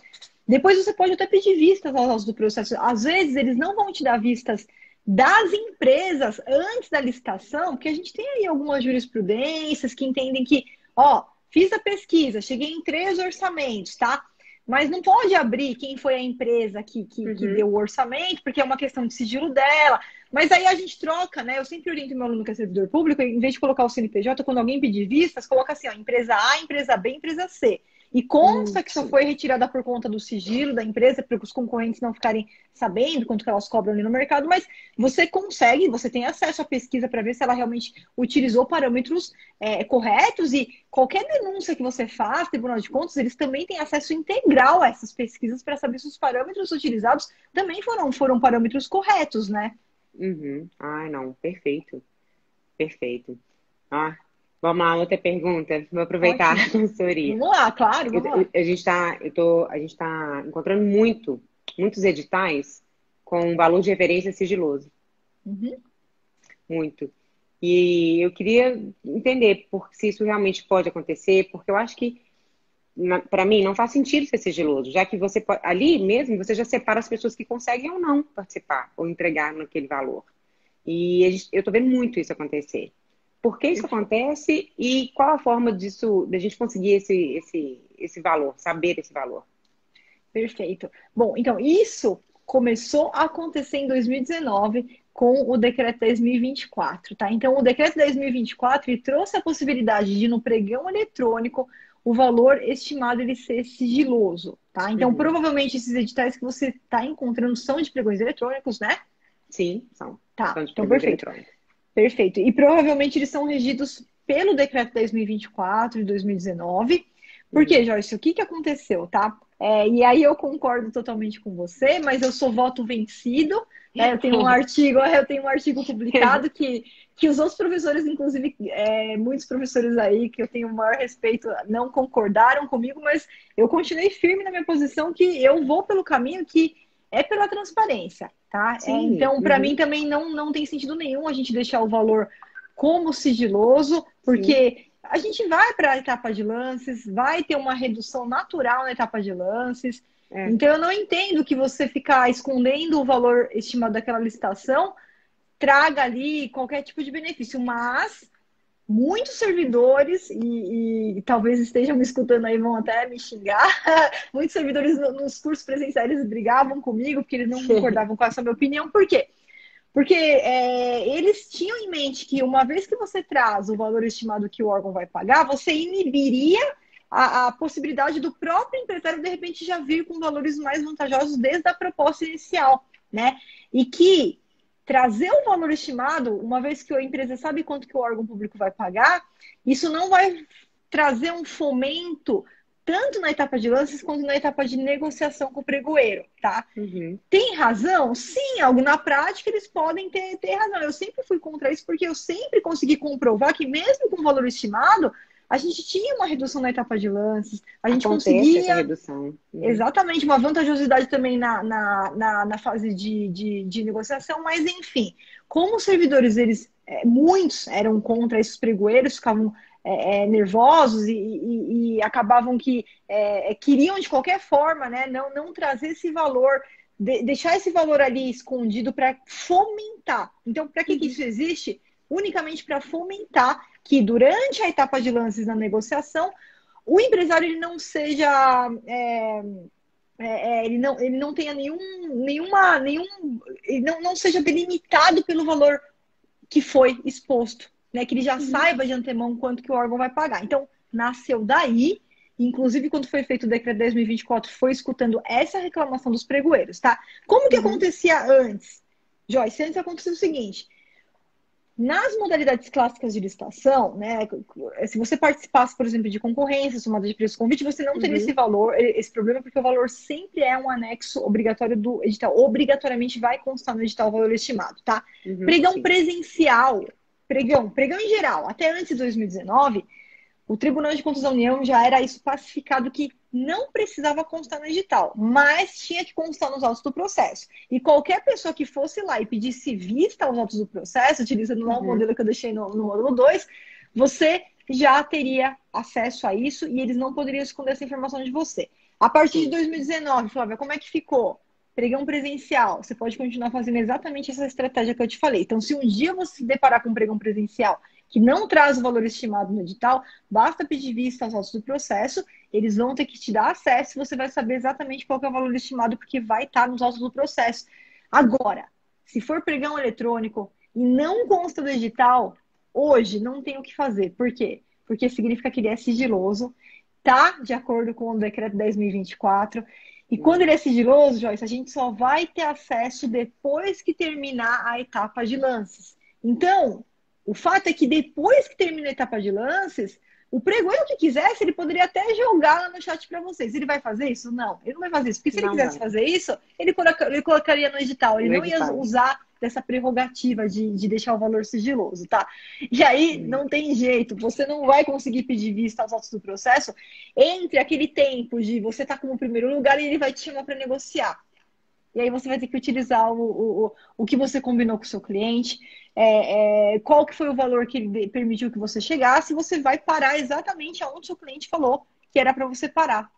depois você pode até pedir vistas aos do processo. Às vezes eles não vão te dar vistas das empresas antes da licitação, porque a gente tem aí algumas jurisprudências que entendem que, ó, fiz a pesquisa, cheguei em 3 orçamentos, tá? Mas não pode abrir quem foi a empresa que Uhum, deu o orçamento, porque é uma questão de sigilo dela. Mas aí a gente troca, né? Eu sempre oriento meu aluno que é servidor público, em vez de colocar o CNPJ, quando alguém pedir vistas, coloca assim, ó, empresa A, empresa B, empresa C. E consta que só sim. foi retirada por conta do sigilo da empresa, para os concorrentes não ficarem sabendo quanto que elas cobram ali no mercado, mas você consegue, você tem acesso à pesquisa para ver se ela realmente utilizou parâmetros corretos e qualquer denúncia que você faz, Tribunal de Contas, eles também têm acesso integral a essas pesquisas para saber se os parâmetros utilizados também foram parâmetros corretos, né? Uhum. Ai, não, perfeito, perfeito. Ah, vamos lá, outra pergunta. Vou aproveitar Ótimo. a consultoria. Vamos lá, claro, vamos lá. A gente tá encontrando muitos editais com valor de referência sigiloso, Uhum. muito. E eu queria entender se isso realmente pode acontecer, porque eu acho que, para mim, não faz sentido ser sigiloso, já que ali mesmo você já separa as pessoas que conseguem ou não participar ou entregar naquele valor. E eu estou vendo muito isso acontecer. Por que isso acontece e qual a forma disso, da gente conseguir esse valor, saber esse valor? Perfeito. Bom, então, isso começou a acontecer em 2019 com o decreto 10.024, tá? Então, o decreto 10.024 ele trouxe a possibilidade de, no pregão eletrônico, o valor estimado ele ser sigiloso, tá? Então, Uhum. provavelmente, esses editais que você está encontrando são de pregões eletrônicos, né? Sim, Tá, são de então pregões perfeito. eletrônicos. Perfeito. E provavelmente eles são regidos pelo decreto 10.024 de 2019. Por quê, Uhum. Joyce? O que aconteceu, tá? E aí eu concordo totalmente com você, mas eu sou voto vencido né? Eu tenho um artigo publicado que os outros professores, inclusive muitos professores aí que eu tenho o maior respeito, não concordaram comigo, mas eu continuei firme na minha posição que eu vou pelo caminho que é pela transparência, tá? Sim. Então, para mim também não tem sentido nenhum a gente deixar o valor como sigiloso, porque a gente vai para a etapa de lances, vai ter uma redução natural na etapa de lances. Então, eu não entendo que você ficar escondendo o valor estimado daquela licitação traga ali qualquer tipo de benefício, mas muitos servidores, e talvez estejam me escutando aí, vão até me xingar, muitos servidores nos cursos presenciais eles brigavam comigo porque eles não concordavam com essa minha opinião. Por quê? Porque eles tinham em mente que uma vez que você traz o valor estimado que o órgão vai pagar, você inibiria a possibilidade do próprio empresário, de repente, já vir com valores mais vantajosos desde a proposta inicial, né? E que trazer o valor estimado, uma vez que a empresa sabe quanto que o órgão público vai pagar, isso não vai trazer um fomento tanto na etapa de lances quanto na etapa de negociação com o pregoeiro, tá? Tem razão? Sim, algo na prática eles podem ter razão. Eu sempre fui contra isso porque eu sempre consegui comprovar que mesmo com valor estimado, a gente tinha uma redução na etapa de lances, a gente conseguia essa redução. Exatamente, uma vantajosidade também na fase de negociação, mas enfim, como os servidores, muitos eram contra esses pregoeiros, ficavam nervosos e acabavam que queriam de qualquer forma, né, não trazer esse valor, deixar esse valor ali escondido para fomentar. Então, para que isso existe? Unicamente para fomentar que durante a etapa de lances na negociação, o empresário ele não seja, ele não tenha ele não seja delimitado pelo valor que foi exposto, né? Que ele já saiba de antemão quanto que o órgão vai pagar. Então, nasceu daí, inclusive quando foi feito o decreto 10.024, foi escutando essa reclamação dos pregoeiros, tá? Como que acontecia antes? Joyce, antes acontecia o seguinte: nas modalidades clássicas de licitação, né, se você participasse, por exemplo, de concorrência, somada de preço convite, você não teria esse valor, esse problema, porque o valor sempre é um anexo obrigatório do edital. Obrigatoriamente vai constar no edital o valor estimado, tá? Pregão presencial, pregão em geral, até antes de 2019, o Tribunal de Contas da União já era isso pacificado que não precisava constar no edital, mas tinha que constar nos autos do processo. E qualquer pessoa que fosse lá e pedisse vista aos autos do processo, utilizando lá o modelo que eu deixei no módulo 2, você já teria acesso a isso e eles não poderiam esconder essa informação de você. A partir de 2019, Flávia, como é que ficou? Pregão presencial, você pode continuar fazendo exatamente essa estratégia que eu te falei. Então, se um dia você se deparar com um pregão presencial que não traz o valor estimado no edital, basta pedir vista aos autos do processo, eles vão ter que te dar acesso e você vai saber exatamente qual que é o valor estimado, porque vai estar nos autos do processo. Agora, se for pregão eletrônico e não consta do edital, hoje não tem o que fazer. Por quê? Porque significa que ele é sigiloso, tá de acordo com o decreto 10.024, e quando ele é sigiloso, Joyce, a gente só vai ter acesso depois que terminar a etapa de lances. Então, o fato é que depois que termina a etapa de lances, o pregoeiro que quisesse, ele poderia até jogar lá no chat para vocês. Ele vai fazer isso? Não, ele não vai fazer isso. Porque se ele quisesse fazer isso, ele colocaria no edital. Ele não ia usar dessa prerrogativa de deixar o valor sigiloso, tá? E aí, não tem jeito. Você não vai conseguir pedir vista aos autos do processo entre aquele tempo de você estar como primeiro lugar e ele vai te chamar para negociar. E aí você vai ter que utilizar o que você combinou com o seu cliente, qual que foi o valor que ele permitiu que você chegasse, e você vai parar exatamente aonde o seu cliente falou que era para você parar,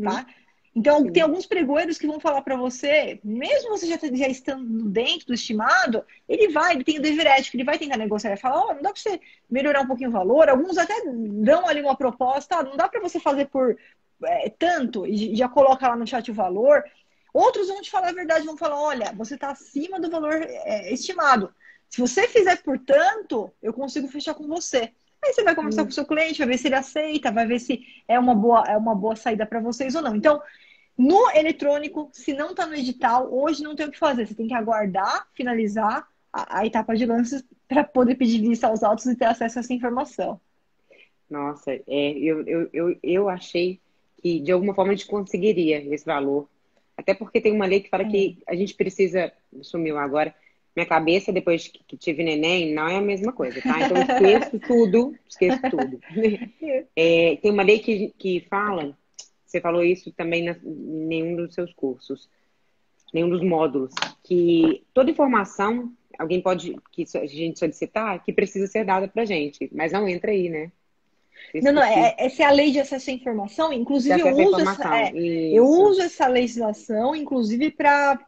tá? Então, tem alguns pregoeiros que vão falar para você, mesmo você já estando dentro do estimado, ele tem o dever ético, ele vai tentar negociar, vai falar, não dá para você melhorar um pouquinho o valor, alguns até dão ali uma proposta, não dá para você fazer por tanto, e já coloca lá no chat o valor. Outros vão te falar a verdade, vão falar, olha, você está acima do valor estimado. Se você fizer por tanto, eu consigo fechar com você. Aí você vai conversar com o seu cliente, vai ver se ele aceita, vai ver se é uma boa saída para vocês ou não. Então, no eletrônico, se não está no edital, hoje não tem o que fazer. Você tem que aguardar, finalizar a etapa de lances para poder pedir vista aos autos e ter acesso a essa informação. Nossa, eu achei que de alguma forma a gente conseguiria esse valor Até porque tem uma lei que fala que a gente precisa... Sumiu agora. Minha cabeça, depois que tive neném, não é a mesma coisa, tá? Então, esqueço tudo. Esqueço tudo. Tem uma lei que fala... Você falou isso também em nenhum dos seus cursos. Nenhum dos módulos. Que toda informação, alguém pode... Que a gente solicitar, que precisa ser dada pra gente. Mas não entra aí, né? Não, essa é a lei de acesso à informação. Inclusive, eu uso essa legislação, inclusive, para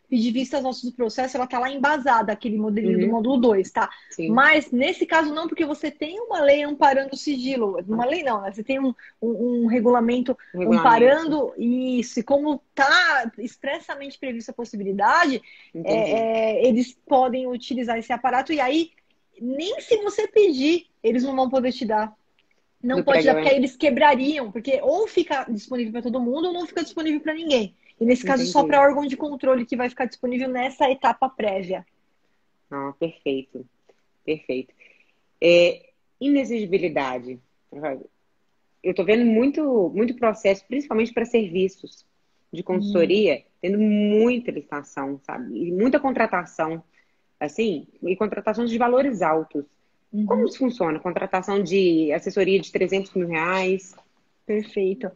pedir vista aos nossos processos. Ela está lá embasada, aquele modelinho do módulo 2, tá? Sim. Mas, nesse caso, não, porque você tem uma lei amparando o sigilo. Uma lei não, né? Você tem um regulamento amparando isso. E como está expressamente prevista a possibilidade, eles podem utilizar esse aparato. E aí, nem se você pedir, eles não vão poder te dar. Não pode dar, porque aí eles quebrariam, porque ou fica disponível para todo mundo ou não fica disponível para ninguém. E nesse caso, só para órgão de controle que vai ficar disponível nessa etapa prévia. Ah, perfeito. Perfeito. Inexigibilidade. Eu estou vendo muito processo, principalmente para serviços de consultoria, tendo muita licitação, sabe? E muita contratação. Assim, e contratações de valores altos. Como isso funciona? Contratação de assessoria de R$300 mil? Perfeito.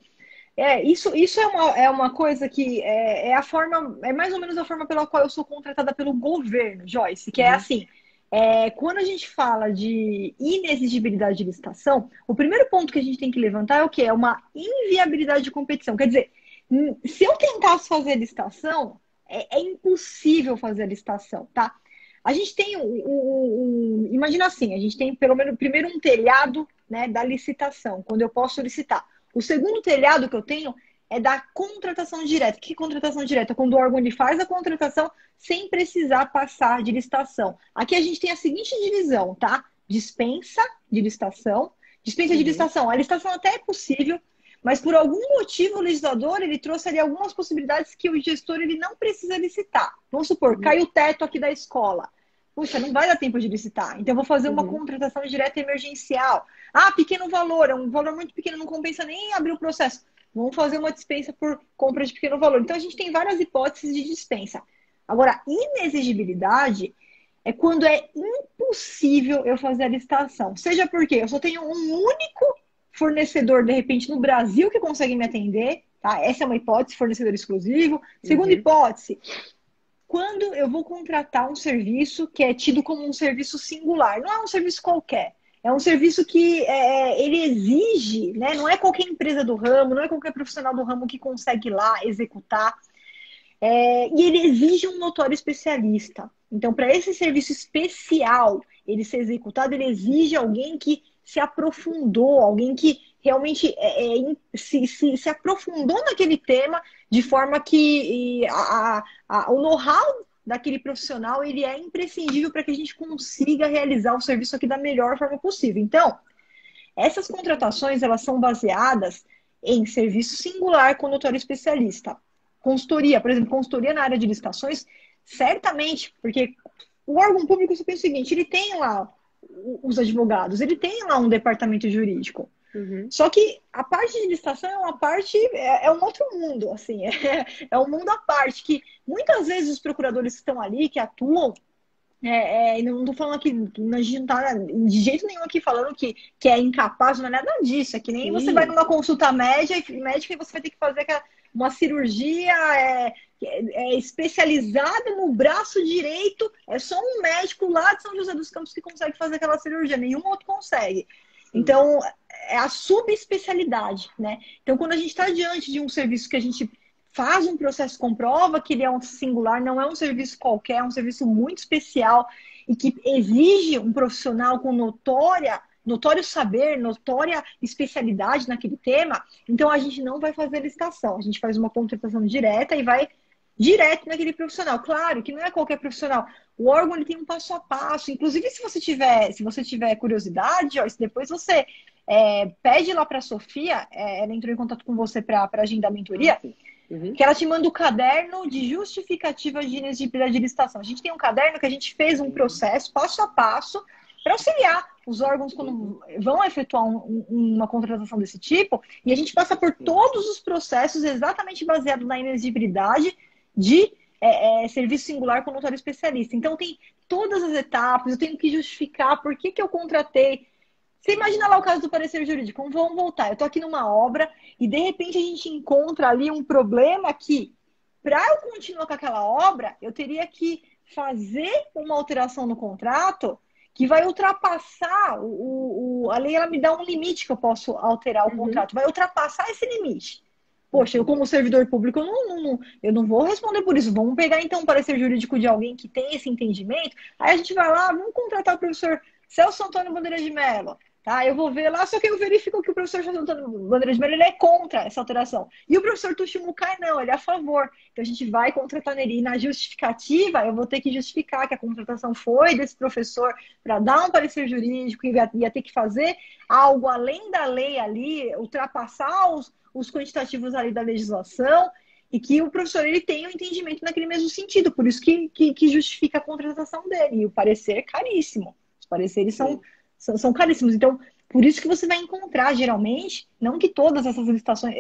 Isso é uma coisa que é mais ou menos a forma pela qual eu sou contratada pelo governo, Joyce, que é assim, quando a gente fala de inexigibilidade de licitação, o primeiro ponto que a gente tem que levantar é o quê? É uma inviabilidade de competição. Quer dizer, se eu tentasse fazer a licitação, é impossível fazer a licitação, tá? A gente tem imagina assim, a gente tem pelo menos primeiro um telhado, né, da licitação, quando eu posso licitar. O segundo telhado que eu tenho é da contratação direta. Que contratação direta? Quando o órgão ele faz a contratação sem precisar passar de licitação. Aqui a gente tem a seguinte divisão, tá? Dispensa de licitação. Dispensa de licitação. A licitação até é possível, mas por algum motivo o legislador ele trouxe ali algumas possibilidades que o gestor ele não precisa licitar. Vamos supor, cai o teto aqui da escola. Puxa, não vai dar tempo de licitar. Então, eu vou fazer uma contratação direta emergencial. Ah, pequeno valor, é um valor muito pequeno, não compensa nem abrir o processo. Vamos fazer uma dispensa por compra de pequeno valor. Então, a gente tem várias hipóteses de dispensa. Agora, inexigibilidade é quando é impossível eu fazer a licitação. Seja porque eu só tenho um único fornecedor, de repente, no Brasil que consegue me atender. Tá? Essa é uma hipótese, fornecedor exclusivo. Segunda hipótese, quando eu vou contratar um serviço que é tido como um serviço singular. Não é um serviço qualquer. É um serviço que ele exige, né? Não é qualquer empresa do ramo, não é qualquer profissional do ramo que consegue ir lá executar. E ele exige um notório especialista. Então, para esse serviço especial ele ser executado, ele exige alguém que se aprofundou, alguém que realmente se aprofundou naquele tema, de forma que o know-how daquele profissional ele é imprescindível para que a gente consiga realizar o serviço aqui da melhor forma possível. Então, essas contratações elas são baseadas em serviço singular com notório especialista. Consultoria, por exemplo, consultoria na área de licitações, certamente, porque o órgão público, você pensa o seguinte, ele tem lá os advogados, ele tem lá um departamento jurídico. Só que a parte de licitação é uma parte, é um outro mundo, assim, é um mundo à parte, que muitas vezes os procuradores que estão ali, que atuam, não estou falando aqui, a gente não está de jeito nenhum aqui falando que é incapaz, não é nada disso, é que nem você vai numa consulta médica e você vai ter que fazer uma cirurgia especializada no braço direito, é só um médico lá de São José dos Campos que consegue fazer aquela cirurgia, nenhum outro consegue. Então, é a subespecialidade, né? Então, quando a gente está diante de um serviço que a gente faz um processo, comprova que ele é um singular, não é um serviço qualquer, é um serviço muito especial e que exige um profissional com notório saber, notória especialidade naquele tema, então a gente não vai fazer licitação, a gente faz uma contratação direta e vai direto naquele profissional. Claro que não é qualquer profissional. O órgão ele tem um passo a passo. Inclusive, se você tiver curiosidade, Joyce, depois você pede lá para a Sofia, ela entrou em contato com você para agendar a mentoria, que ela te manda o caderno de justificativa de inexigibilidade de licitação. A gente tem um caderno que a gente fez um processo passo a passo para auxiliar os órgãos, quando vão efetuar uma contratação desse tipo, e a gente passa por todos os processos exatamente baseado na inexigibilidade de serviço singular com notório especialista. Então, tem todas as etapas, eu tenho que justificar por que eu contratei. Você imagina lá o caso do parecer jurídico, vamos voltar. Eu estou aqui numa obra e, de repente, a gente encontra ali um problema que, para eu continuar com aquela obra, eu teria que fazer uma alteração no contrato que vai ultrapassar a lei, ela me dá um limite que eu posso alterar o contrato, vai ultrapassar esse limite. Poxa, eu como servidor público, eu não vou responder por isso. Vamos pegar então um parecer jurídico de alguém que tem esse entendimento, aí a gente vai lá, vamos contratar o professor Celso Antônio Bandeira de Mello. Tá, eu vou ver lá, só que eu verifico que o professor Antônio Bandeira de Mello ele é contra essa alteração. E o professor Tuxi Mukai não, ele é a favor. Então a gente vai contratar nele. E na justificativa, eu vou ter que justificar que a contratação foi desse professor para dar um parecer jurídico e ia ter que fazer algo além da lei ali, ultrapassar os quantitativos ali da legislação, e que o professor ele tem um entendimento naquele mesmo sentido. Por isso que justifica a contratação dele. E o parecer é caríssimo. Os pareceres são caríssimos. Então, por isso que você vai encontrar, geralmente, não que todas essas licitações,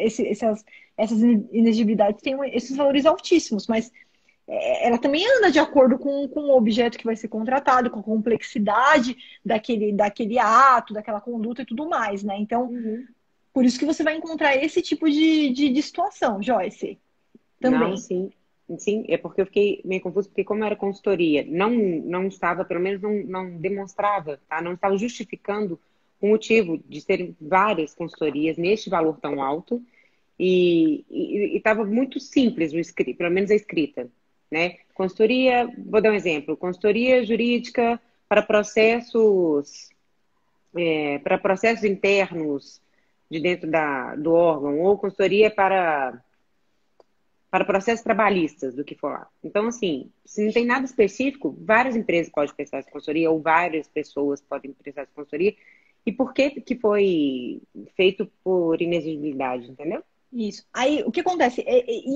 essas inexigibilidades tenham esses valores altíssimos, mas ela também anda de acordo com o objeto que vai ser contratado, com a complexidade daquele ato, daquela conduta e tudo mais, né? Então, por isso que você vai encontrar esse tipo de situação, Joyce. Também. Não, sim. Sim, é porque eu fiquei meio confuso, porque como era consultoria, não estava, pelo menos não demonstrava, tá? Não estava justificando o motivo de serem várias consultorias neste valor tão alto e estava muito simples, pelo menos a escrita, né? Consultoria, vou dar um exemplo, consultoria jurídica para processos internos de dentro do órgão, ou consultoria para processos trabalhistas, do que for lá. Então, assim, se não tem nada específico, várias empresas podem prestar essa consultoria, ou várias pessoas podem prestar essa consultoria. E por que foi feito por inexigibilidade, entendeu? Isso. Aí, o que acontece?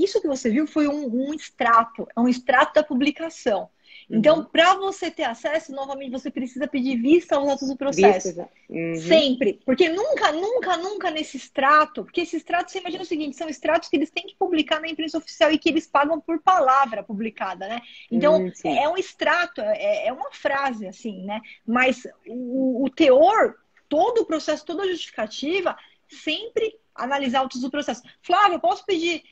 Isso que você viu foi um extrato, é um extrato da publicação. Então, para você ter acesso, novamente, você precisa pedir vista aos autos do processo. Sempre. Porque nunca nesse extrato, porque esse extrato, você imagina o seguinte, são extratos que eles têm que publicar na imprensa oficial e que eles pagam por palavra publicada, né? Então, é um extrato, é uma frase, assim, né? Mas o teor, todo o processo, toda a justificativa, sempre analisar autos do processo. Flávio, eu posso pedir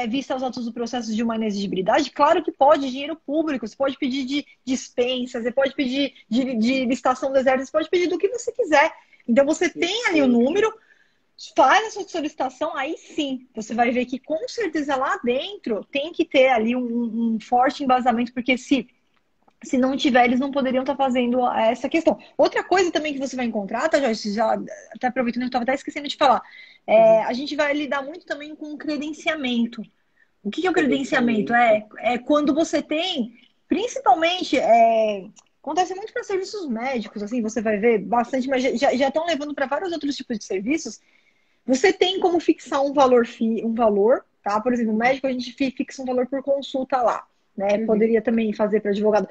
vista aos autos do processo de uma inexigibilidade? Claro que pode, dinheiro público, você pode pedir de dispensas, você pode pedir de licitação do exército, você pode pedir do que você quiser. Então você tem ali o número, faz a sua solicitação, aí sim, você vai ver que com certeza lá dentro tem que ter ali um forte embasamento, porque se não tiver, eles não poderiam estar fazendo essa questão. Outra coisa também que você vai encontrar, tá, Joyce? Já até aproveitando, eu estava até esquecendo de falar. A gente vai lidar muito também com credenciamento. O que é o credenciamento? É quando você tem, principalmente, acontece muito para serviços médicos, assim, você vai ver bastante, mas já estão levando para vários outros tipos de serviços. Você tem como fixar um valor, tá? Por exemplo, o médico, a gente fixa um valor por consulta lá. Né? Poderia também fazer para advogado.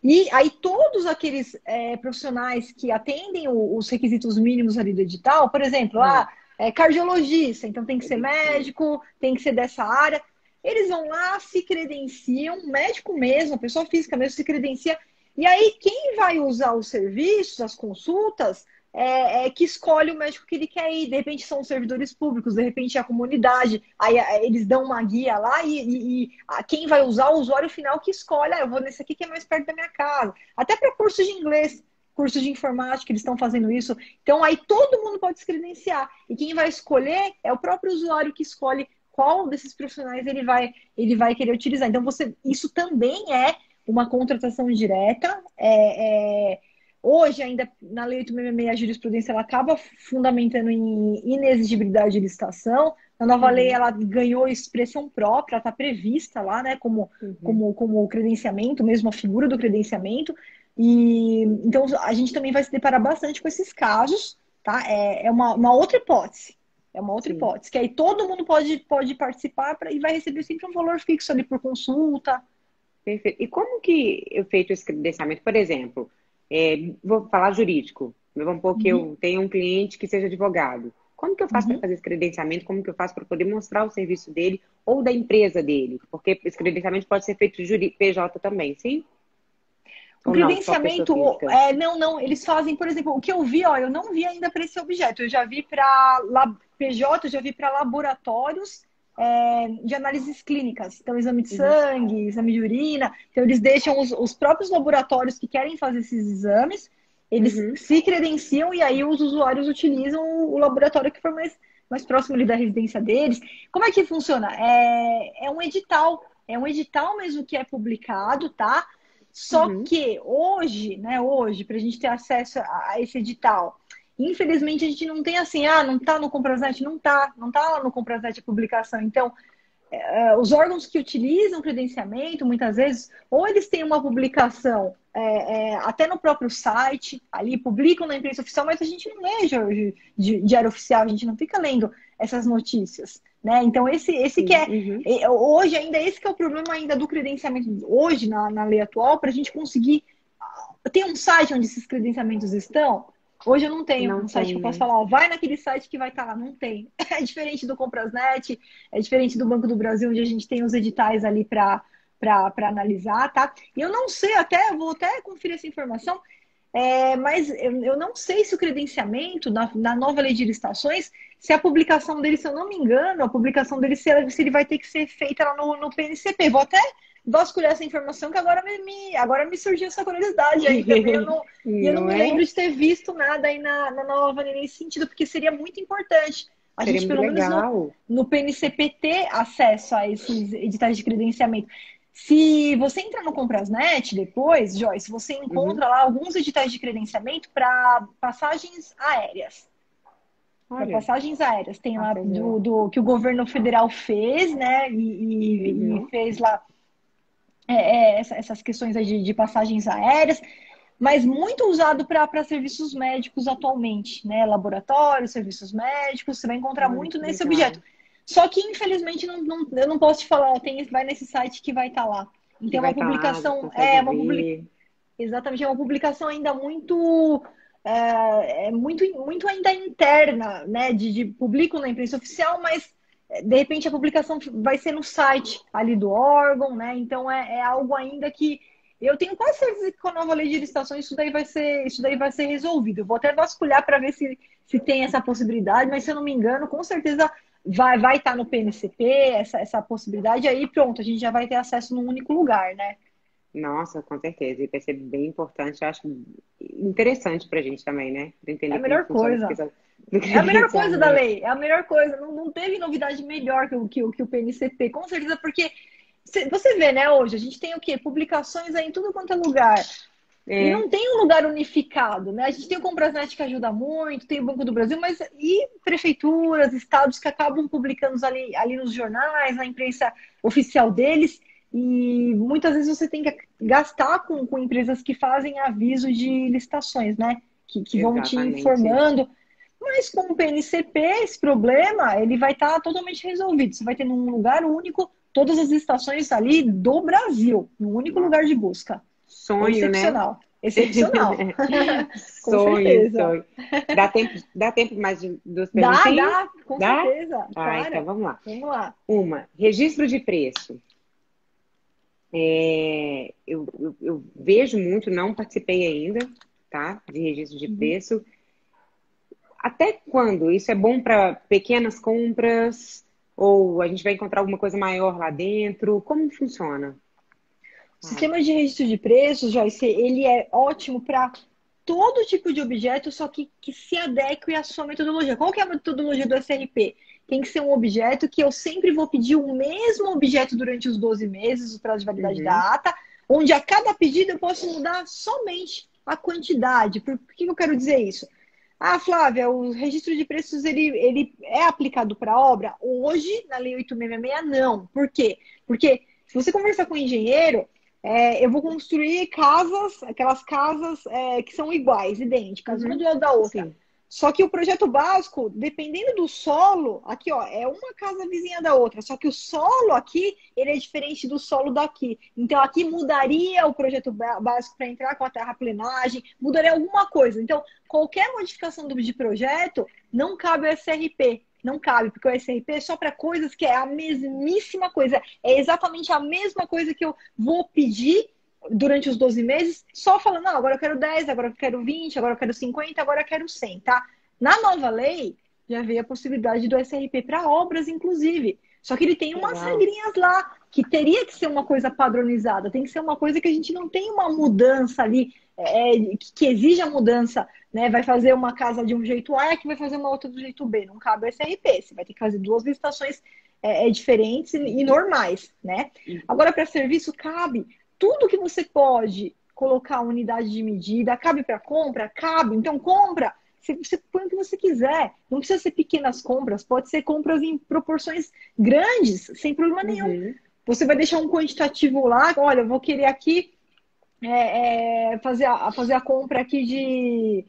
E aí todos aqueles profissionais que atendem os requisitos mínimos ali do edital, por exemplo, cardiologista, então tem que ser médico, tem que ser dessa área, eles vão lá, se credenciam, médico mesmo, a pessoa física mesmo se credencia, e aí quem vai usar os serviços, as consultas, que escolhe o médico que ele quer ir. De repente são os servidores públicos, de repente é a comunidade. Aí eles dão uma guia lá e quem vai usar, o usuário final que escolhe. Eu vou nesse aqui que é mais perto da minha casa. Até para cursos de inglês, cursos de informática, eles estão fazendo isso. Então aí todo mundo pode se credenciar. E quem vai escolher é o próprio usuário que escolhe qual desses profissionais ele vai querer utilizar. Então isso também é uma contratação direta. Hoje, ainda na Lei 866, a jurisprudência ela acaba fundamentando em inexigibilidade de licitação. Na nova lei, ela ganhou expressão própria, está prevista lá, né, como credenciamento, mesmo a figura do credenciamento. E então, a gente também vai se deparar bastante com esses casos, tá? É uma outra hipótese. É uma outra hipótese, que aí todo mundo pode participar e vai receber sempre um valor fixo ali por consulta. Perfeito. E como que é feito esse credenciamento? Por exemplo, vou falar jurídico. Vamos supor que eu tenho um cliente que seja advogado. Como que eu faço para fazer esse credenciamento? Como que eu faço para poder mostrar o serviço dele ou da empresa dele? Porque esse credenciamento pode ser feito de PJ também, sim? O Ou não, só pessoa credenciamento, física? não, eles fazem, por exemplo, o que eu vi, ó, eu não vi ainda para esse objeto, eu já vi para PJ, eu já vi para laboratórios de análises clínicas, então exame de sangue, exame de urina, então eles deixam os próprios laboratórios que querem fazer esses exames, eles se credenciam e aí os usuários utilizam o laboratório que for mais próximo ali da residência deles. Como é que funciona? É um edital mesmo que é publicado, tá? Só que hoje, né, para a gente ter acesso a esse edital, infelizmente a gente não tem assim, não tá no Compraznet, não tá lá no Compraznet a publicação. Então, os órgãos que utilizam credenciamento, muitas vezes, ou eles têm uma publicação até no próprio site, ali publicam na imprensa oficial, mas a gente não lê diário oficial, a gente não fica lendo essas notícias, né? Então, esse que hoje ainda, esse que é o problema ainda do credenciamento, hoje, na lei atual, para a gente conseguir ter um site onde esses credenciamentos estão. Hoje eu não tenho um site que eu posso falar, ó, vai naquele site que vai estar lá. Não tem. É diferente do Comprasnet, é diferente do Banco do Brasil, onde a gente tem os editais ali para analisar, tá? E eu não sei, vou até conferir essa informação, mas eu não sei se o credenciamento, na nova lei de licitações, se a publicação dele, se eu não me engano, a publicação dele, se ele vai ter que ser feita lá no PNCP. Vou até vasculhar essa informação, que agora me surgiu essa curiosidade aí também. Eu não me lembro de ter visto nada aí na nova lei nesse sentido, porque seria muito importante a gente, pelo menos no PNCP, ter acesso a esses editais de credenciamento. Se você entrar no Comprasnet depois, Joyce, você encontra lá alguns editais de credenciamento para passagens aéreas. Para passagens aéreas. Tem lá do que o governo federal fez, né? E fez lá essas questões aí de passagens aéreas, mas muito usado para serviços médicos atualmente, né? Laboratórios, serviços médicos, você vai encontrar muito nesse objeto. Só que, infelizmente, eu não posso te falar, vai nesse site que vai estar lá. Então, é uma publicação. Exatamente, é uma publicação ainda muito ainda interna, né? De publico na imprensa oficial, mas de repente a publicação vai ser no site ali do órgão, né? Então é algo ainda que eu tenho quase certeza que com a nova lei de licitações isso daí vai ser resolvido. Eu vou até vasculhar para ver se tem essa possibilidade, mas se eu não me engano, com certeza vai estar no PNCP essa possibilidade, aí pronto, a gente já vai ter acesso num único lugar, né? Nossa, com certeza. E vai ser bem importante, eu acho interessante pra gente também, né? Pra entender é a melhor coisa. É a melhor coisa da lei, é a melhor coisa. Não teve novidade melhor que o PNCP, com certeza, porque você vê, né, hoje, a gente tem o quê? Publicações aí em tudo quanto é lugar. E não tem um lugar unificado, né? A gente tem o Comprasnet que ajuda muito, tem o Banco do Brasil, mas e prefeituras, estados que acabam publicando ali nos jornais, na imprensa oficial deles, e muitas vezes você tem que gastar com empresas que fazem aviso de licitações, né? Que vão te informando. Mas com o PNCP, esse problema, ele vai estar totalmente resolvido. Você vai ter num lugar único todas as estações ali do Brasil, num único lugar de busca. Sonho, excepcional, né? Excepcional. Sonho. Dá tempo mais de 2 perguntinhas? Dá, com certeza. Então vamos lá. Registro de preço. Eu vejo muito, não participei ainda, tá? De registro de preço. Até quando? Isso é bom para pequenas compras? Ou a gente vai encontrar alguma coisa maior lá dentro? Como funciona? O sistema de registro de preços, Joyce, ele é ótimo para todo tipo de objeto, só que se adeque à sua metodologia. Qual que é a metodologia do SRP? Tem que ser um objeto que eu sempre vou pedir o mesmo objeto durante os 12 meses, o prazo de validade da ata, onde a cada pedido eu posso mudar somente a quantidade. Por que eu quero dizer isso? Flávia, o registro de preços, ele é aplicado para obra? Hoje, na Lei 8.666, não. Por quê? Porque se você conversar com o engenheiro, eu vou construir aquelas casas que são iguais, idênticas, uma do lado da outra. Sim. Só que o projeto básico, dependendo do solo, aqui ó, é uma casa vizinha da outra, só que o solo aqui, ele é diferente do solo daqui. Então aqui mudaria o projeto básico para entrar com a terraplenagem, mudaria alguma coisa. Então, qualquer modificação de projeto, não cabe o SRP. Não cabe, porque o SRP é só para coisas que é a mesmíssima coisa. É exatamente a mesma coisa que eu vou pedir durante os 12 meses, só falando, não, agora eu quero 10, agora eu quero 20, agora eu quero 50, agora eu quero 100, tá? Na nova lei, já veio a possibilidade do SRP para obras, inclusive. Só que ele tem umas regrinhas lá, que teria que ser uma coisa padronizada, tem que ser uma coisa que a gente não tem uma mudança ali, que exija mudança, né? Vai fazer uma casa de um jeito A, que vai fazer uma outra do jeito B. Não cabe o SRP, você vai ter que fazer duas licitações diferentes e normais, né? Agora, para serviço, cabe. Tudo que você pode colocar unidade de medida, cabe para compra? Cabe. Então, compra. Você põe o que você quiser. Não precisa ser pequenas compras. Pode ser compras em proporções grandes, sem problema nenhum. Você vai deixar um quantitativo lá. Olha, eu vou querer aqui fazer a compra aqui de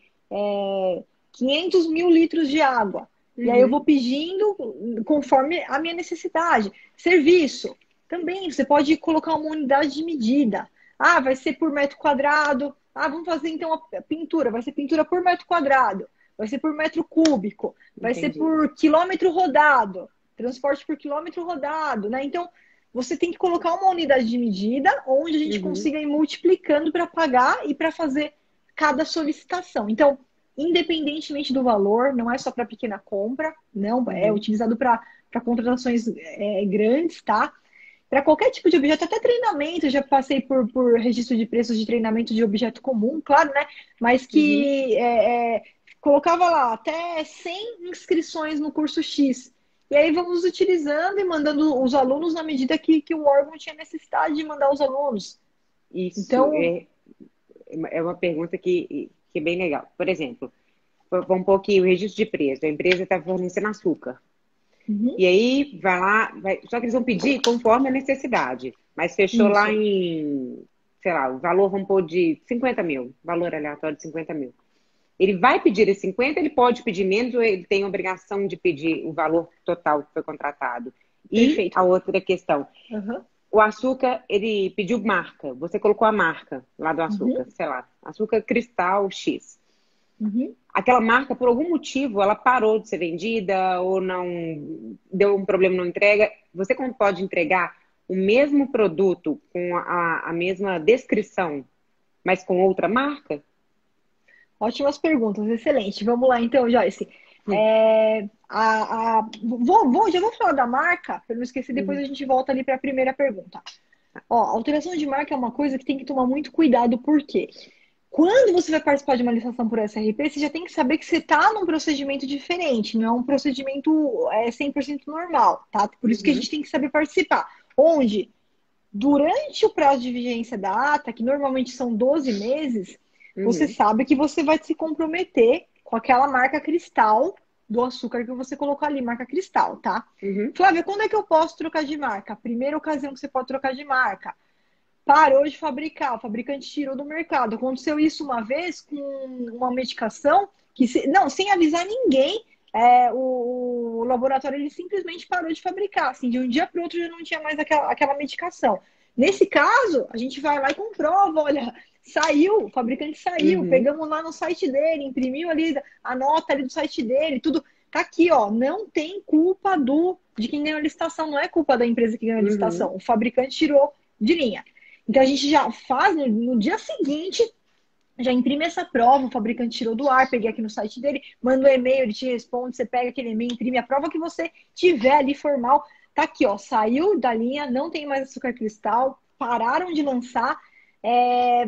500 mil litros de água. E aí eu vou pedindo conforme a minha necessidade. Serviço. Também você pode colocar uma unidade de medida. Ah, vai ser por metro quadrado. Ah, vamos fazer então a pintura. Vai ser pintura por metro quadrado. Vai ser por metro cúbico. Vai ser por quilômetro rodado. Transporte por quilômetro rodado, né? Então, você tem que colocar uma unidade de medida onde a gente consiga ir multiplicando para pagar e para fazer cada solicitação. Então, independentemente do valor, não é só para pequena compra, não, é utilizado para contratações grandes, tá? Para qualquer tipo de objeto, até treinamento, eu já passei por registro de preços de treinamento de objeto comum, claro, né? Mas que colocava lá até 100 inscrições no curso X. E aí vamos utilizando e mandando os alunos na medida que o órgão tinha necessidade de mandar os alunos. Isso então, é uma pergunta que é bem legal. Por exemplo, vamos pôr aqui o registro de preço. A empresa está fornecendo açúcar. E aí, só que eles vão pedir conforme a necessidade. Mas fechou lá em, sei lá, o valor, vamos pôr de 50 mil. Valor aleatório de 50 mil. Ele vai pedir esse 50, ele pode pedir menos ou ele tem a obrigação de pedir o valor total que foi contratado? E Perfeito. A outra questão. O açúcar, ele pediu marca. Você colocou a marca lá do açúcar, sei lá, açúcar cristal X. Aquela marca, por algum motivo, ela parou de ser vendida ou não deu um problema na entrega. Você pode entregar o mesmo produto com a mesma descrição, mas com outra marca? Ótimas perguntas, excelente. Vamos lá então, Joyce. Já vou falar da marca, para não esquecer, depois a gente volta ali para a primeira pergunta. Ó, alteração de marca é uma coisa que tem que tomar muito cuidado, por quê? Quando você vai participar de uma licitação por SRP, você já tem que saber que você está num procedimento diferente, não é um procedimento 100% normal, tá? Por isso que a gente tem que saber participar. Onde, durante o prazo de vigência da ata, que normalmente são 12 meses, você sabe que você vai se comprometer com aquela marca cristal do açúcar que você colocou ali, marca cristal, tá? Flávia, quando é que eu posso trocar de marca? A primeira ocasião que você pode trocar de marca. Parou de fabricar, o fabricante tirou do mercado. Aconteceu isso uma vez com uma medicação que, sem avisar ninguém, o laboratório ele simplesmente parou de fabricar. Assim, de um dia para o outro já não tinha mais aquela medicação. Nesse caso, a gente vai lá e comprova, olha, saiu, o fabricante saiu, pegamos lá no site dele, imprimiu ali a nota ali do site dele, tudo. Tá aqui, ó, não tem culpa de quem ganhou a licitação, não é culpa da empresa que ganhou a licitação. O fabricante tirou de linha. Então a gente já faz no dia seguinte, já imprime essa prova, o fabricante tirou do ar, peguei aqui no site dele, manda um e-mail, ele te responde, você pega aquele e-mail, imprime a prova que você tiver ali formal. Tá aqui, ó, saiu da linha, não tem mais açúcar cristal, pararam de lançar.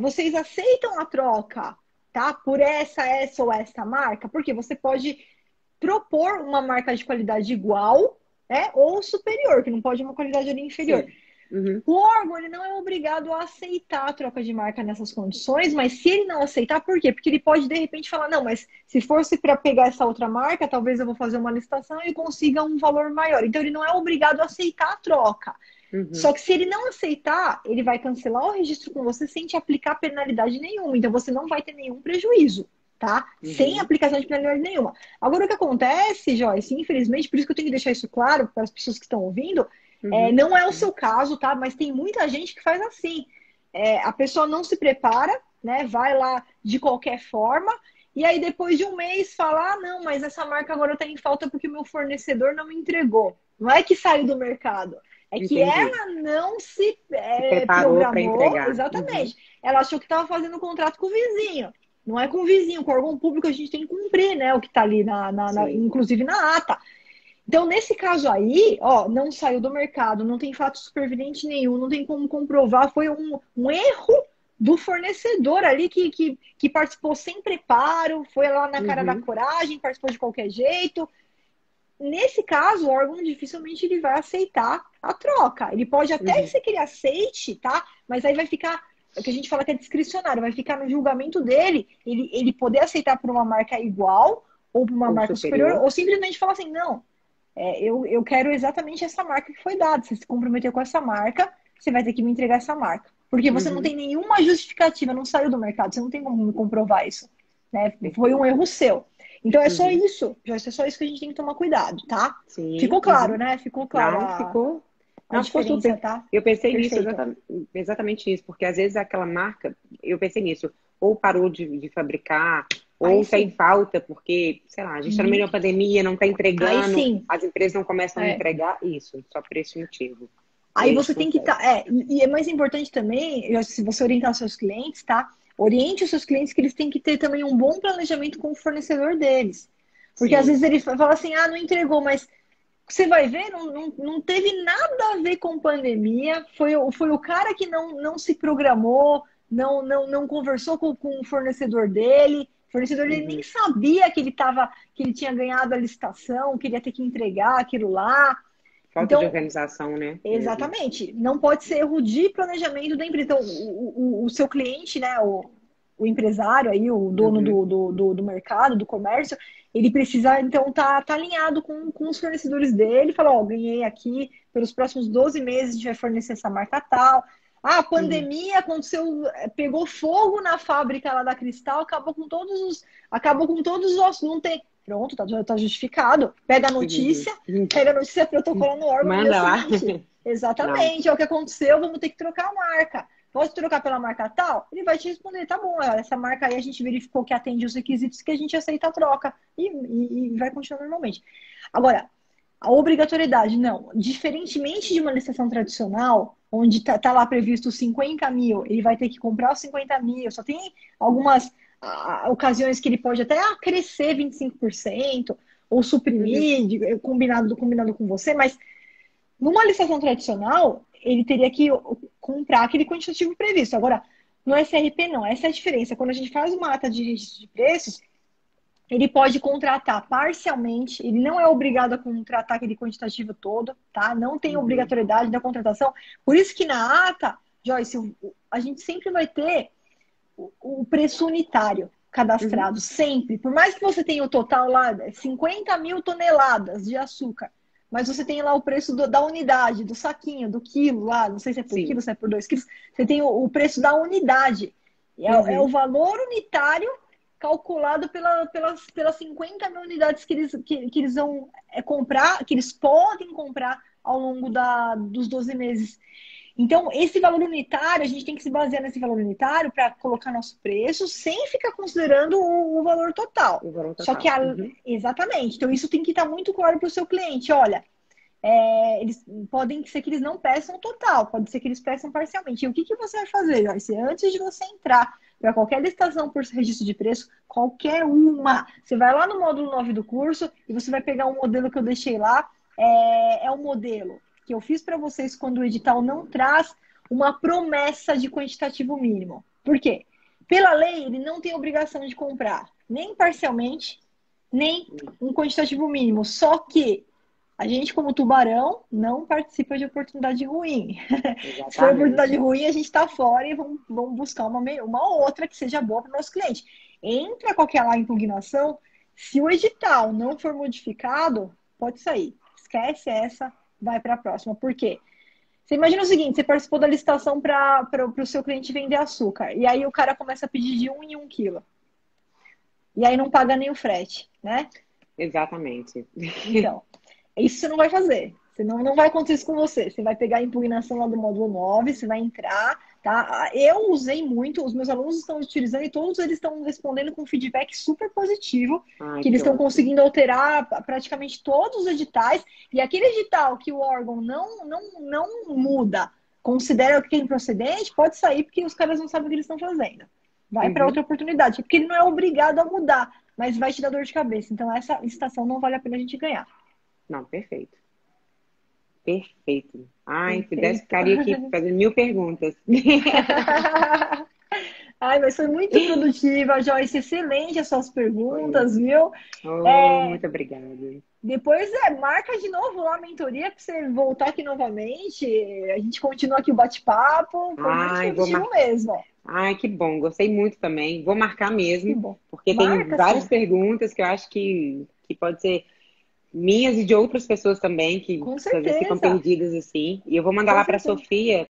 Vocês aceitam a troca, tá? Por essa ou essa marca? Porque você pode propor uma marca de qualidade igual, ou superior, que não pode uma qualidade ali inferior. O órgão ele não é obrigado a aceitar a troca de marca nessas condições, mas se ele não aceitar, por quê? Porque ele pode, de repente, falar, não, mas se fosse para pegar essa outra marca, talvez eu vou fazer uma licitação e consiga um valor maior. Então, ele não é obrigado a aceitar a troca. Só que se ele não aceitar, ele vai cancelar o registro com você sem te aplicar penalidade nenhuma. Então, você não vai ter nenhum prejuízo. tá? Sem aplicação de penalidade nenhuma. Agora, o que acontece, Joyce, infelizmente, por isso que eu tenho que deixar isso claro para as pessoas que estão ouvindo, não é o seu caso, tá? Mas tem muita gente que faz assim. A pessoa não se prepara, né? Vai lá de qualquer forma, e aí depois de um mês fala, não, mas essa marca agora está em falta porque o meu fornecedor não me entregou. Não é que saiu do mercado. É que ela não se preparou para programou. entregar. Exatamente. Ela achou que estava fazendo um contrato com o vizinho. Não é com o vizinho, com o órgão público a gente tem que cumprir, né? O que está ali, inclusive na ata. Então, nesse caso aí, ó, não saiu do mercado, não tem fato superveniente nenhum, não tem como comprovar, foi um erro do fornecedor ali que participou sem preparo, foi lá na cara da coragem, participou de qualquer jeito. Nesse caso, o órgão dificilmente ele vai aceitar a troca. Ele pode até ser que ele aceite, tá? Mas aí vai ficar, o que a gente fala que é discricionário, vai ficar no julgamento dele, ele poder aceitar por uma marca igual ou por uma marca superior, ou simplesmente falar assim, não, eu quero exatamente essa marca que foi dada. Você se comprometeu com essa marca, você vai ter que me entregar essa marca. Porque você não tem nenhuma justificativa, não saiu do mercado, você não tem como me comprovar isso. Né? Foi um erro seu. Então é só isso, Joyce, é só isso que a gente tem que tomar cuidado, tá? Sim. Ficou claro, né? Ficou claro. Não, ficou. A diferença, tá? Eu pensei nisso, exatamente isso, porque às vezes aquela marca, eu pensei nisso, ou parou de fabricar, ou está em falta, porque, sei lá, a gente está no meio da pandemia, não está entregando, as empresas não começam a entregar isso, só por esse motivo. Aí você tem que estar. E é mais importante também, se você orientar os seus clientes, tá? Oriente os seus clientes que eles têm que ter também um bom planejamento com o fornecedor deles. Porque às vezes ele fala assim, não entregou, mas você vai ver, não teve nada a ver com pandemia, foi o cara que não se programou, não conversou com o fornecedor dele, o fornecedor dele nem sabia que ele tinha ganhado a licitação, que ele ia ter que entregar aquilo lá. Falta de organização, né? Exatamente. Não pode ser erro de planejamento da empresa. Então, o seu cliente, né, o empresário aí, o dono do mercado, do comércio, ele precisa, então, tá alinhado com os fornecedores dele, falar, ó, ganhei aqui, pelos próximos 12 meses a gente vai fornecer essa marca tal. A pandemia aconteceu, pegou fogo na fábrica lá da Cristal, acabou com todos os ossos, não tem. Pronto, tá justificado. Pega a notícia protocola no órgão. Manda lá. Exatamente, é o que aconteceu, vamos ter que trocar a marca. Pode trocar pela marca tal? Ele vai te responder, tá bom, essa marca aí a gente verificou que atende os requisitos que a gente aceita a troca. E vai continuar normalmente. Agora, a obrigatoriedade, não. Diferentemente de uma licitação tradicional, onde tá lá previsto 50 mil, ele vai ter que comprar os 50 mil, só tem algumas ocasiões que ele pode até crescer 25% ou suprimir, combinado com você, mas numa licitação tradicional, ele teria que comprar aquele quantitativo previsto. Agora, no SRP não, essa é a diferença. Quando a gente faz uma ata de registro de preços, ele pode contratar parcialmente, ele não é obrigado a contratar aquele quantitativo todo, tá? Não tem obrigatoriedade da contratação. Por isso que na ata, Joyce, a gente sempre vai ter o preço unitário cadastrado, sempre. Por mais que você tenha o total lá, 50 mil toneladas de açúcar, mas você tem lá o preço da unidade, do saquinho, do quilo lá, não sei se é por quilo, se é por 2 quilos, você tem o preço da unidade. É o valor unitário calculado pelas 50 mil unidades que eles vão comprar, que eles podem comprar ao longo dos 12 meses. Então, esse valor unitário, a gente tem que se basear nesse valor unitário para colocar nosso preço sem ficar considerando o valor total. Só que, exatamente. Então, isso tem que estar muito claro para o seu cliente. Olha, eles podem ser que eles não peçam total, pode ser que eles peçam parcialmente. E o que você vai fazer, Joyce? Antes de você entrar para qualquer licitação por registro de preço, qualquer uma, você vai lá no módulo 9 do curso e você vai pegar um modelo que eu deixei lá. É um modelo que eu fiz para vocês quando o edital não traz uma promessa de quantitativo mínimo. Por quê? Pela lei, ele não tem obrigação de comprar nem parcialmente, nem um quantitativo mínimo. Só que a gente, como tubarão, não participa de oportunidade ruim. Se for oportunidade ruim, a gente está fora e vamos buscar uma outra que seja boa para o nosso cliente. Entra qualquer lá impugnação, se o edital não for modificado, pode sair. Esquece essa, vai para a próxima. Por quê? Você imagina o seguinte, você participou da licitação para o seu cliente vender açúcar. E aí o cara começa a pedir de 1 em 1 quilo. e aí não paga nem o frete, né? Exatamente. Então, isso você não vai fazer. Senão não vai acontecer isso com você. Você vai pegar a impugnação lá do módulo 9, você vai entrar, tá? Eu usei muito, os meus alunos estão utilizando e todos eles estão respondendo com feedback super positivo, Ai, que eles que estão ótimo. conseguindo alterar praticamente todos os editais. E aquele edital que o órgão não muda, considera que é improcedente, pode sair porque os caras não sabem o que eles estão fazendo. Vai para Uhum. outra oportunidade, porque ele não é obrigado a mudar, mas vai te dar dor de cabeça. Então, essa licitação não vale a pena a gente ganhar. Não, perfeito. Perfeito. Ai, se desse, Perfeito. ficaria aqui fazendo 1000 perguntas. Ai, mas foi muito produtiva, Joyce. Excelente as suas Foi. perguntas, viu? Oh, É, muito obrigada. depois marca de novo lá a mentoria para você voltar aqui novamente. A gente continua aqui o bate-papo. Foi muito Ai, produtivo mesmo. Ai, que bom. Gostei muito também. Vou marcar Que mesmo, bom. porque tem Marca várias sim, perguntas que eu acho que pode ser minhas e de outras pessoas também, que com às vezes ficam certeza. perdidas assim. E eu vou mandar Com lá para a certeza. Sofia